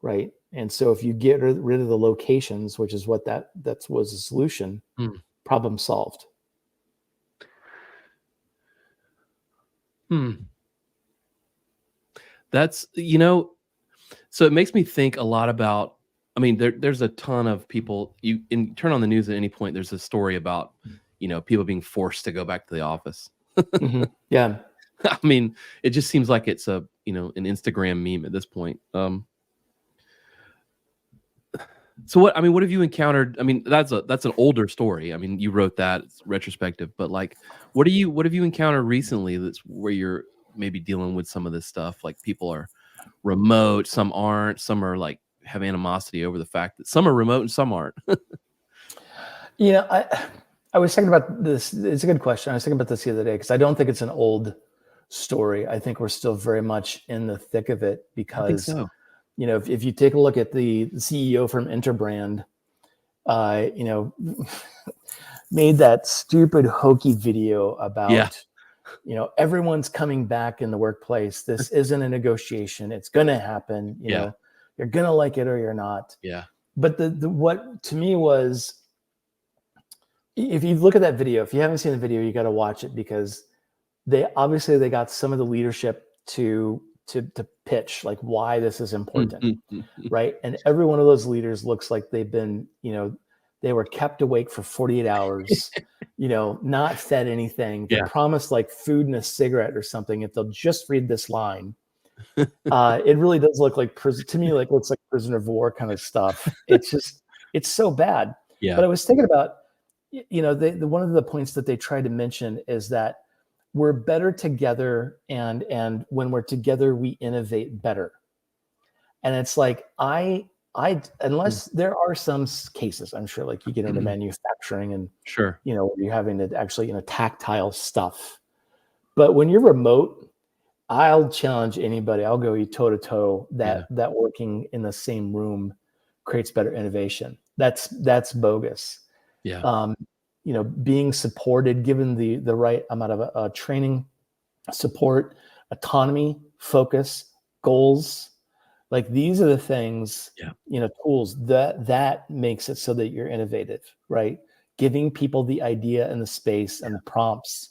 right? And so if you get rid of the locations, which is what that was the solution, problem solved. That's, so it makes me think a lot about, there's a ton of people, you turn on the news at any point, there's a story about, people being forced to go back to the office. Yeah. I mean, it just seems like it's an Instagram meme at this point. So what have you encountered? I mean, that's an older story. I mean, you wrote that, it's retrospective, but like, what have you encountered recently that's where you're maybe dealing with some of this stuff? Like, people are remote, some aren't, some are like have animosity over the fact that some are remote and some aren't. I was thinking about this. It's a good question. I was thinking about this the other day because I don't think it's an old story. I think we're still very much in the thick of it because, I think so. If you take a look at the CEO from Interbrand, made that stupid hokey video about, everyone's coming back in the workplace. This isn't a negotiation. It's going to happen. You're going to like it or you're not. Yeah. But the what to me was, if you look at that video, if you haven't seen the video, you got to watch it because they got some of the leadership to pitch like why this is important, right? And every one of those leaders looks like they've been, they were kept awake for 48 hours, not fed anything. They promised like food and a cigarette or something if they'll just read this line. It really does look like to me, like looks like prisoner of war kind of stuff. It's so bad. Yeah. But I was thinking about, one of the points that they tried to mention is that we're better together, and when we're together, we innovate better. And it's like, unless there are some cases, I'm sure, like you get into manufacturing and sure, you're having to actually, tactile stuff. But when you're remote, I'll challenge anybody. I'll go toe to toe that working in the same room creates better innovation. That's bogus. Yeah. Being supported, given the right amount of training, support, autonomy, focus, goals, like these are the things, tools that makes it so that you're innovative, right? Giving people the idea and the space and the prompts,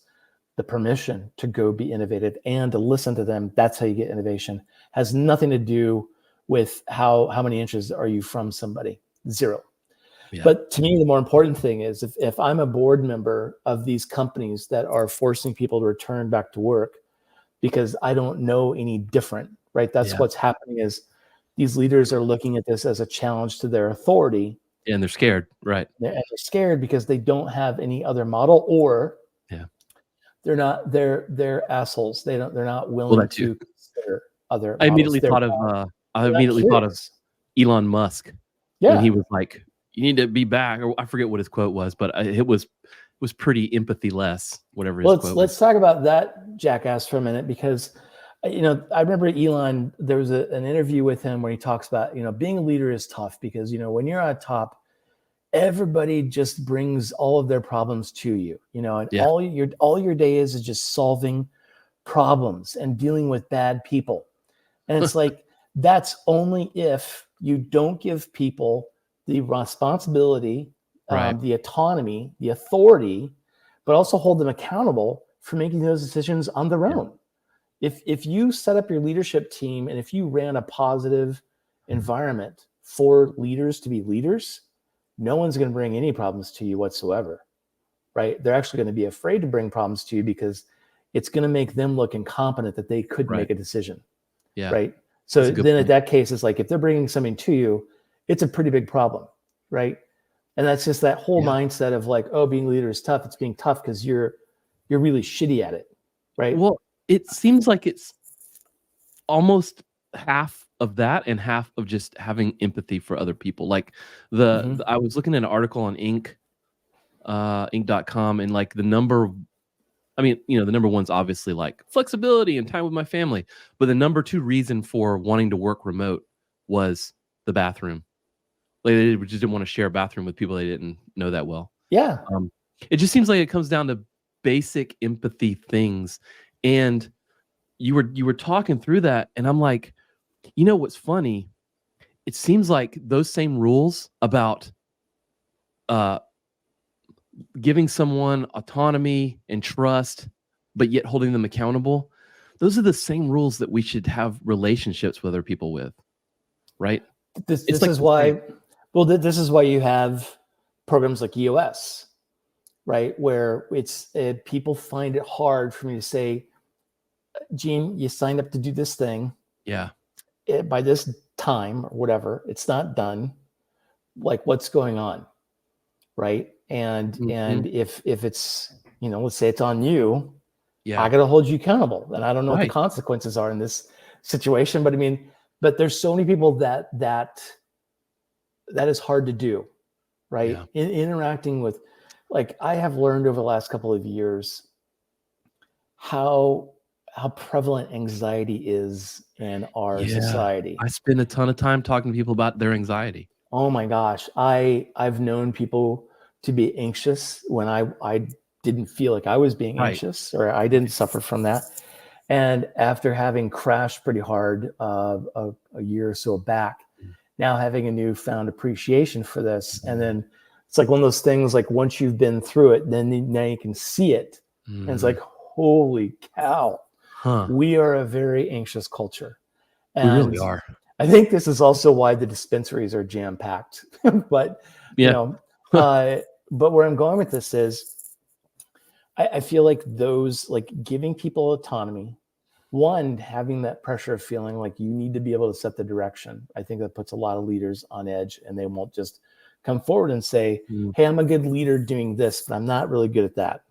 the permission to go be innovative and to listen to them. That's how you get innovation. Has nothing to do with how many inches are you from somebody. Zero. Yeah. But to me, the more important thing is if I'm a board member of these companies that are forcing people to return back to work because I don't know any different, right? That's what's happening is these leaders are looking at this as a challenge to their authority. And they're scared, right? And they're scared because they don't have any other model, or they're assholes. They're not willing to consider other I models. I immediately thought of Elon Musk. Yeah. When he was like, you need to be back, or I forget what his quote was, but it was pretty empathy-less, whatever his quote was. Let's talk about that jackass for a minute, because I remember Elon, there was an interview with him where he talks about, being a leader is tough because, when you're on top, everybody just brings all of their problems to you, and all your day is just solving problems and dealing with bad people. And it's like, that's only if you don't give people the responsibility, the autonomy, the authority, but also hold them accountable for making those decisions on their own. If you set up your leadership team and if you ran a positive environment for leaders to be leaders, no one's going to bring any problems to you whatsoever, right? They're actually going to be afraid to bring problems to you because it's going to make them look incompetent that they couldn't make a decision, right? So then at that case, it's like, if they're bringing something to you, it's a pretty big problem, right? And that's just that whole mindset of like, oh, being a leader is tough. It's being tough because you're really shitty at it, right? Well, it seems like it's almost half of that and half of just having empathy for other people. Like I was looking at an article on inc.com, and like the number one's obviously like flexibility and time with my family, but the number 2 reason for wanting to work remote was the bathroom. Like, they just didn't want to share a bathroom with people they didn't know that well. Yeah. It just seems like it comes down to basic empathy things. And you were talking through that, and I'm like, what's funny? It seems like those same rules about giving someone autonomy and trust, but yet holding them accountable, those are the same rules that we should have relationships with other people with, right? This is why you have programs like EOS, right? Where it's people find it hard for me to say, Gene, you signed up to do this thing. Yeah. By this time or whatever, it's not done. Like, what's going on, right? And if it's, let's say it's on you, I got to hold you accountable, and I don't know what the consequences are in this situation. But I mean, there's so many people that is hard to do, right? In interacting with, like, I have learned over the last couple of years how prevalent anxiety is in our society. I spend a ton of time talking to people about their anxiety. Oh my gosh. I've known people to be anxious when I didn't feel like I was being anxious, or I didn't suffer from that. And after having crashed pretty hard a year or so back, now having a newfound appreciation for this. And then it's like one of those things, like once you've been through it, then now you can see it. And it's like, holy cow, we are a very anxious culture. And we really are. I think this is also why the dispensaries are jam-packed. But, but where I'm going with this is, I feel like those, like giving people autonomy, one, having that pressure of feeling like you need to be able to set the direction. I think that puts a lot of leaders on edge, and they won't just come forward and say, hey, I'm a good leader doing this, but I'm not really good at that.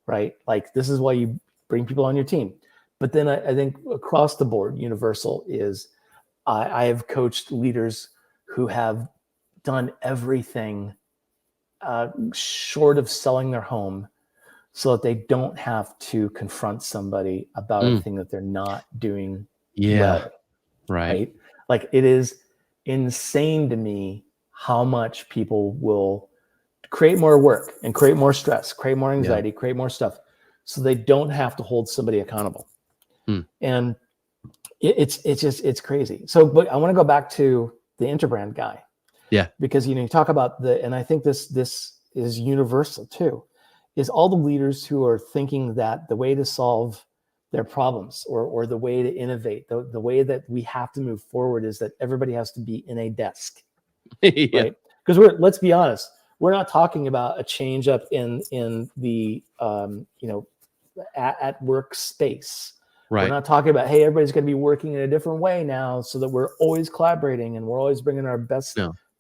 Right? Like, this is why you bring people on your team. But then I think across the board, universal is, I have coached leaders who have done everything short of selling their home, so that they don't have to confront somebody about a thing that they're not doing well. Right? Like, it is insane to me how much people will create more work and create more stress, create more anxiety, create more stuff, so they don't have to hold somebody accountable. And it's crazy. So, but I want to go back to the Interbrand guy. Yeah. Because, you talk about and I think this is universal too, is all the leaders who are thinking that the way to solve their problems, or the way to innovate, the way that we have to move forward, is that everybody has to be in a desk. Right? Because let's be honest, we're not talking about a change up in the at work space. We're not talking about, hey, everybody's going to be working in a different way now, so that we're always collaborating and we're always bringing our best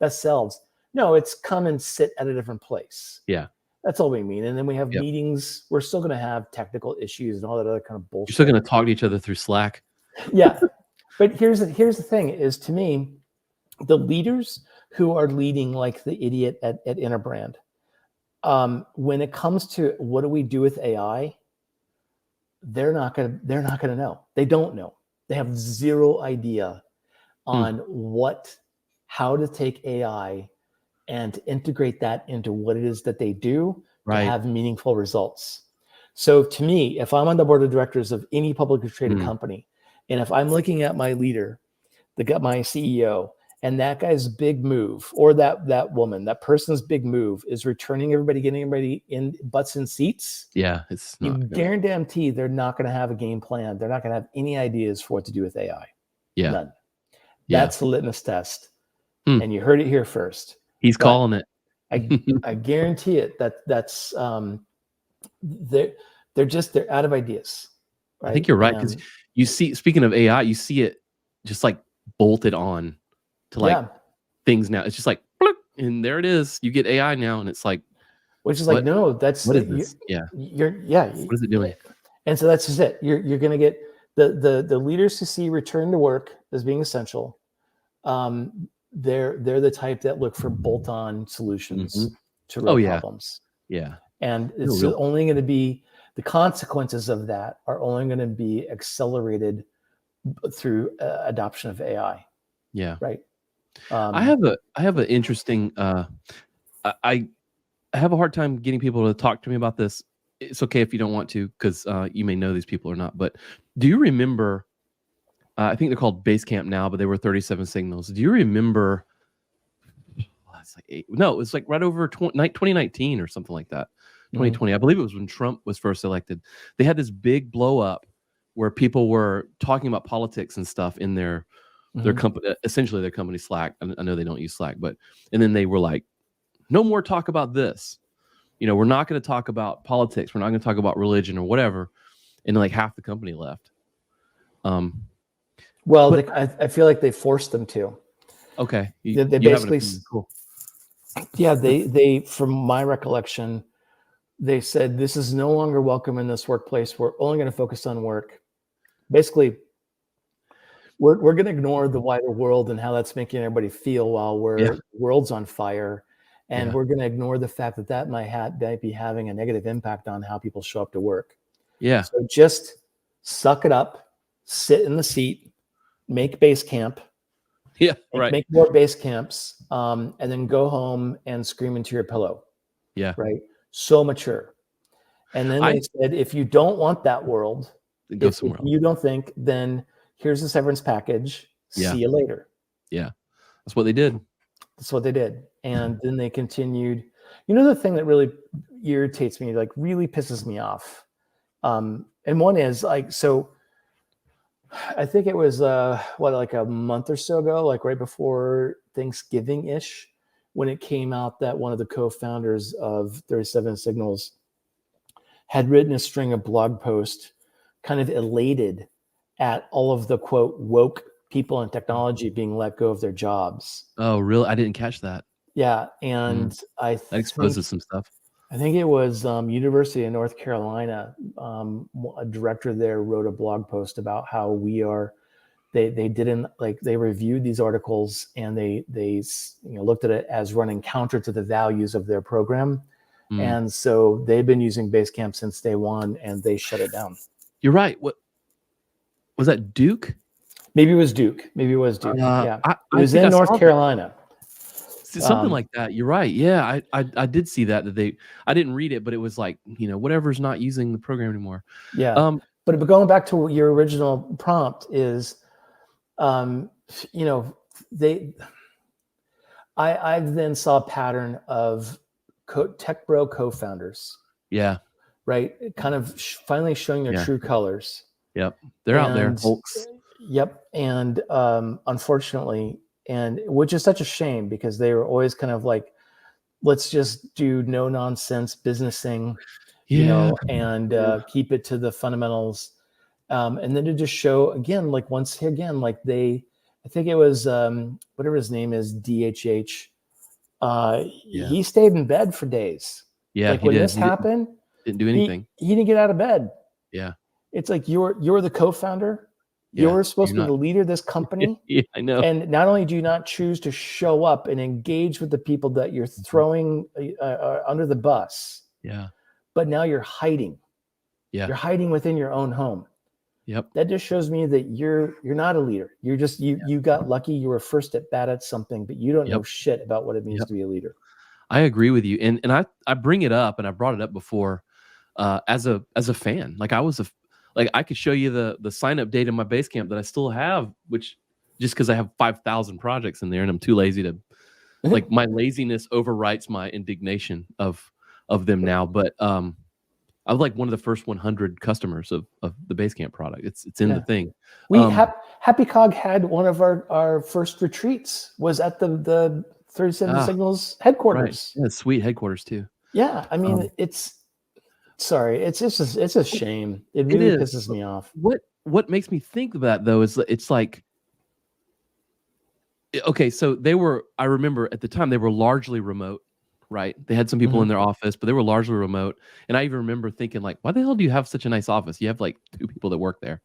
selves. No, it's come and sit at a different place. Yeah. That's all we mean. And then we have meetings. We're still going to have technical issues and all that other kind of bullshit. You're still going to talk to each other through Slack. Yeah. But here's the thing is, to me, the leaders who are leading like the idiot at Interbrand, when it comes to what do we do with AI, they're not gonna know. They don't know. They have zero idea on how to take AI and integrate that into what it is that they do to have meaningful results. So to me, if I'm on the board of directors of any publicly traded company, and if I'm looking at my leader, my CEO, and that guy's big move, or that woman, that person's big move is getting everybody in butts in seats. Yeah, it's not. You guarantee they're not going to have a game plan. They're not going to have any ideas for what to do with AI. Yeah, none. That's the litmus test, and you heard it here first. He's calling it. I guarantee it. That's they're out of ideas. Right? I think you're right, because you see, speaking of AI, you see it just like bolted on to things now. It's just like, and there it is. You get AI now, and it's like, which is like, no, that's what is this? What is it doing? And so that's just it. You're going to get the leaders who see return to work as being essential. They're the type that look for bolt-on solutions to real problems. Yeah, and it's only going to be, the consequences of that are only going to be accelerated through adoption of AI. Yeah, right. I have an interesting. I have a hard time getting people to talk to me about this. It's okay if you don't want to, because you may know these people or not. But do you remember? I think they're called Basecamp now, but they were 37 Signals. Do you remember? It's like it was like right over 2019 or something like that. 2020, I believe it was when Trump was first elected. They had this big blow up where people were talking about politics and stuff in their company, essentially their company Slack. I know they don't use Slack, and then they were like, no more talk about this. We're not going to talk about politics. We're not going to talk about religion or whatever. and like half the company left. Well, but- I feel like they forced them to. Okay. They You have an basically, opinion. Cool. yeah, they, from my recollection, they said, this is no longer welcome in this workplace. We're only going to focus on work. Basically, we're going to ignore the wider world and how that's making everybody feel while the world's on fire. And we're going to ignore the fact that might be having a negative impact on how people show up to work. Yeah. So just suck it up, sit in the seat, make base camp. Yeah. Right. Make more base camps, and then go home and scream into your pillow. Yeah. Right. So mature. And then they said, if you don't want that world, go somewhere else. You don't think, then here's the severance package. See you later. Yeah. That's what they did. That's what they did. And then they continued. You know, the thing that really irritates me, like really pisses me off. And one is like, so I think it was like a month or so ago, like right before Thanksgiving-ish, when it came out that one of the co-founders of 37 Signals had written a string of blog posts kind of elated at all of the, quote, woke people in technology being let go of their jobs. Oh, really? I didn't catch that. Yeah. And that exposes some stuff. I think it was University of North Carolina. A director there wrote a blog post about how they didn't like, they reviewed these articles and they looked at it as running counter to the values of their program. And so they've been using Basecamp since day one and they shut it down. You're right. What was that? Duke? Maybe it was Duke. Yeah. It was in North Carolina. Something like that. You're right. Yeah, I did see that I didn't read it, but it was like, whatever's not using the program anymore. Yeah. But going back to your original prompt is, I then saw a pattern of tech bro co-founders. Yeah. Right. Kind of finally showing their true colors. Yep. They're out there, folks. Yep. And unfortunately, and which is such a shame because they were always kind of like, let's just do no nonsense businessing, and keep it to the fundamentals. And then to just show again, like once again, like I think it was whatever his name is, DHH. He stayed in bed for days. Yeah. Like when this happened, didn't do anything. He didn't get out of bed. Yeah. It's like you're the co-founder. You're supposed to be the leader of this company. Yeah, I know. And not only do you not choose to show up and engage with the people that you're throwing under the bus, but now you're hiding. Yeah. You're hiding within your own home. Yep. That just shows me that you're not a leader. You're just you got lucky. You were first at bat at something, but you don't know shit about what it means to be a leader. I agree with you. And I bring it up, and I brought it up before as a fan. Like I could show you the sign up date in my Basecamp that I still have, which just because I have 5,000 projects in there and I'm too lazy to, like, my laziness overwrites my indignation of them now. But I was like one of the first 100 customers of the Basecamp product. It's in the thing. Happy Cog had one of our first retreats was at the 37 Signals headquarters. Right. Yeah, sweet headquarters too. Yeah, I mean it's a shame. It really pisses me off. What makes me think of that though is it's like, okay, so I remember at the time they were largely remote, right? They had some people in their office, but they were largely remote. And I even remember thinking like, why the hell do you have such a nice office? You have like 2 people that work there.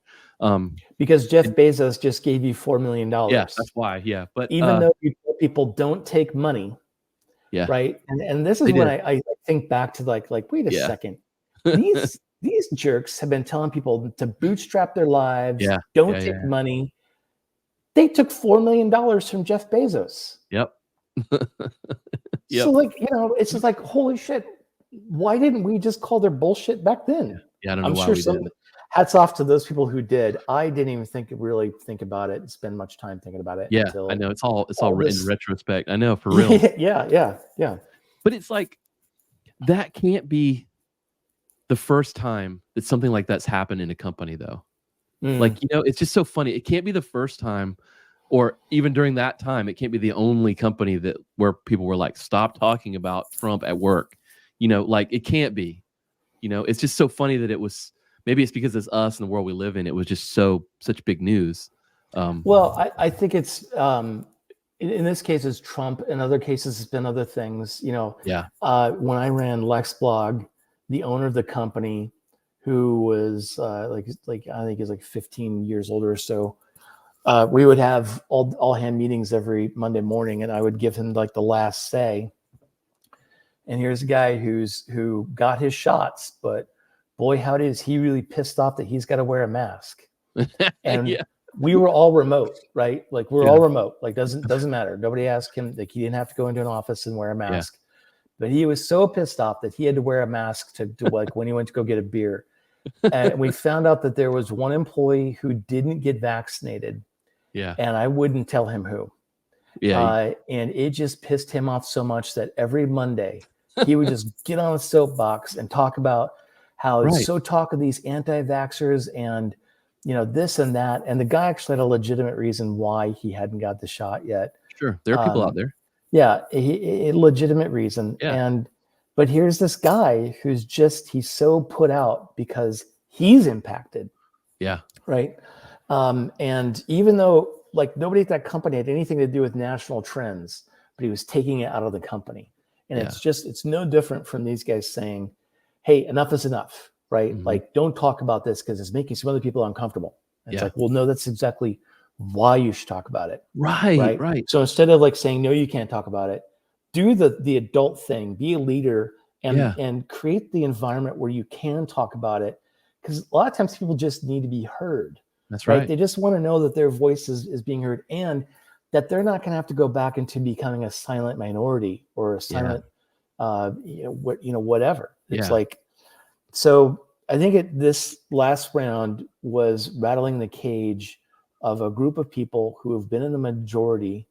Because Jeff Bezos just gave you $4 million. Yeah, that's why. Yeah. But even though people don't take money, right? And this is when I think back to like wait a second. These jerks have been telling people to bootstrap their lives, don't take money. They took $4 million from Jeff Bezos. Yep. So like, it's just like, holy shit. Why didn't we just call their bullshit back then? Yeah, I don't know why we did. Hats off to those people who did. I didn't even really think about it and spend much time thinking about it. Yeah, I know. It's all in retrospect. I know, for real. Yeah. But it's like, that can't be the first time that something like that's happened in a company though. Like, it's just so funny. It can't be the first time, or even during that time, it can't be the only company where people were like, stop talking about Trump at work. Like, it can't be. It's just so funny that it was maybe it's because it's us and the world we live in. It was just such big news. Well, I think it's in this case it's Trump. In other cases, it's been other things. You know, Yeah. When I ran LexBlog, the owner of the company, who was like I think he's like 15 years older or so, we would have all hand meetings every Monday morning, and I would give him like the last say. And here's a guy who got his shots, but boy, howdy, is he really pissed off that he's got to wear a mask. And Yeah. we were all remote, right? Like we're all remote. Like doesn't matter. Nobody asked him. Like he didn't have to go into an office and wear a mask. But he was so pissed off that he had to wear a mask to like when he went to go get a beer. And we found out that there was one employee who didn't get vaccinated. Yeah. And I wouldn't tell him who. Yeah. And it just pissed him off so much that every Monday he would just get on a soapbox and talk about how it's so talk of these anti-vaxxers and, you know, this and that. And the guy actually had a legitimate reason why he hadn't got the shot yet. Sure. There are people out there. Yeah. A legitimate reason. Yeah. But here's this guy who's he's so put out because he's impacted. Yeah. Right. And even though like nobody at that company had anything to do with national trends, but he was taking it out of the company. And it's no different from these guys saying, hey, enough is enough, right? Mm-hmm. Like, don't talk about this because it's making some other people uncomfortable. And it's like, well, no, that's exactly why you should talk about it. Right. So instead of like saying, no, you can't talk about it, do the adult thing, be a leader and create the environment where you can talk about it. Because a lot of times people just need to be heard. That's right. They just want to know that their voice is being heard and that they're not going to have to go back into becoming a silent minority or a silent, whatever. It's like, so I think this last round was rattling the cage of a group of people who have been in the majority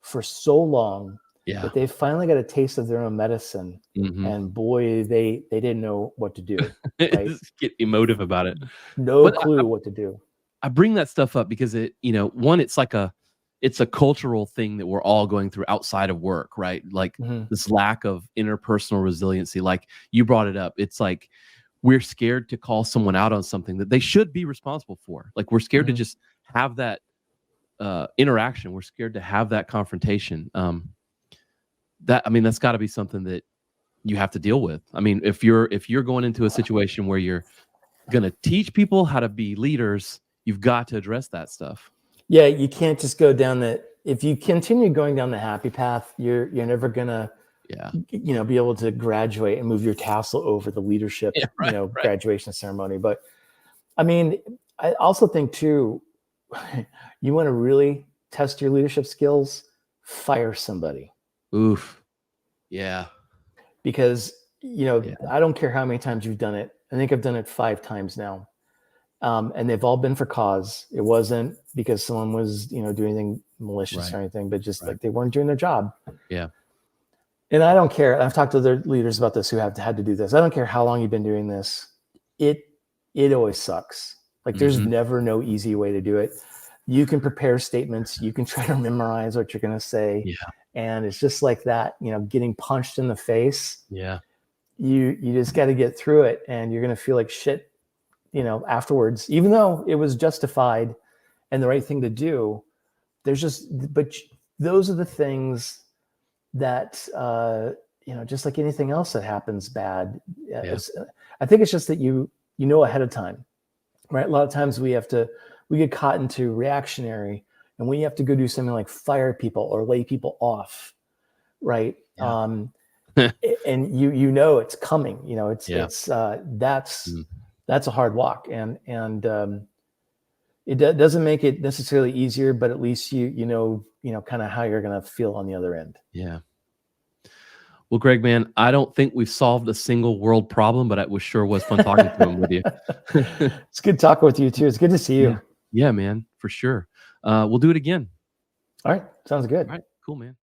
for so long that they finally got a taste of their own medicine. Mm-hmm. And boy, they didn't know what to do. Right? Get emotive about it. No clue what to do. I bring that stuff up because it's a cultural thing that we're all going through outside of work, right? Like this lack of interpersonal resiliency. Like you brought it up. It's like we're scared to call someone out on something that they should be responsible for. Like we're scared to just have that interaction. We're scared to have that confrontation. That's got to be something that you have to deal with. I mean, if you're going into a situation where you're going to teach people how to be leaders, you've got to address that stuff. Yeah, you can't just go down that. If you continue going down the happy path, you're never gonna, be able to graduate and move your tassel over the leadership, graduation ceremony. But I mean, I also think too, you want to really test your leadership skills, fire somebody. Oof. Yeah. Because I don't care how many times you've done it. I think I've done it 5 times now. And they've all been for cause. It wasn't because someone was, doing anything malicious or anything, but just like they weren't doing their job. Yeah. And I don't care. I've talked to other leaders about this who have had to do this. I don't care how long you've been doing this. It always sucks. Like there's never no easy way to do it. You can prepare statements. You can try to memorize what you're going to say. Yeah. And it's just like that, getting punched in the face. Yeah. You just got to get through it, and you're going to feel like shit, afterwards, even though it was justified and the right thing to do. But those are the things that, just like anything else that happens bad. I think it's just that you ahead of time, right? A lot of times we get caught into reactionary, and we have to go do something like fire people or lay people off, right? Yeah. And it's coming. That's a hard walk, and it doesn't make it necessarily easier, but at least you know kind of how you're going to feel on the other end. Yeah. Well, Greg, man, I don't think we've solved a single world problem, but it sure was fun talking to him with you. It's good talking with you too. It's good to see you. Yeah, man, for sure. We'll do it again. All right. Sounds good. All right. Cool, man.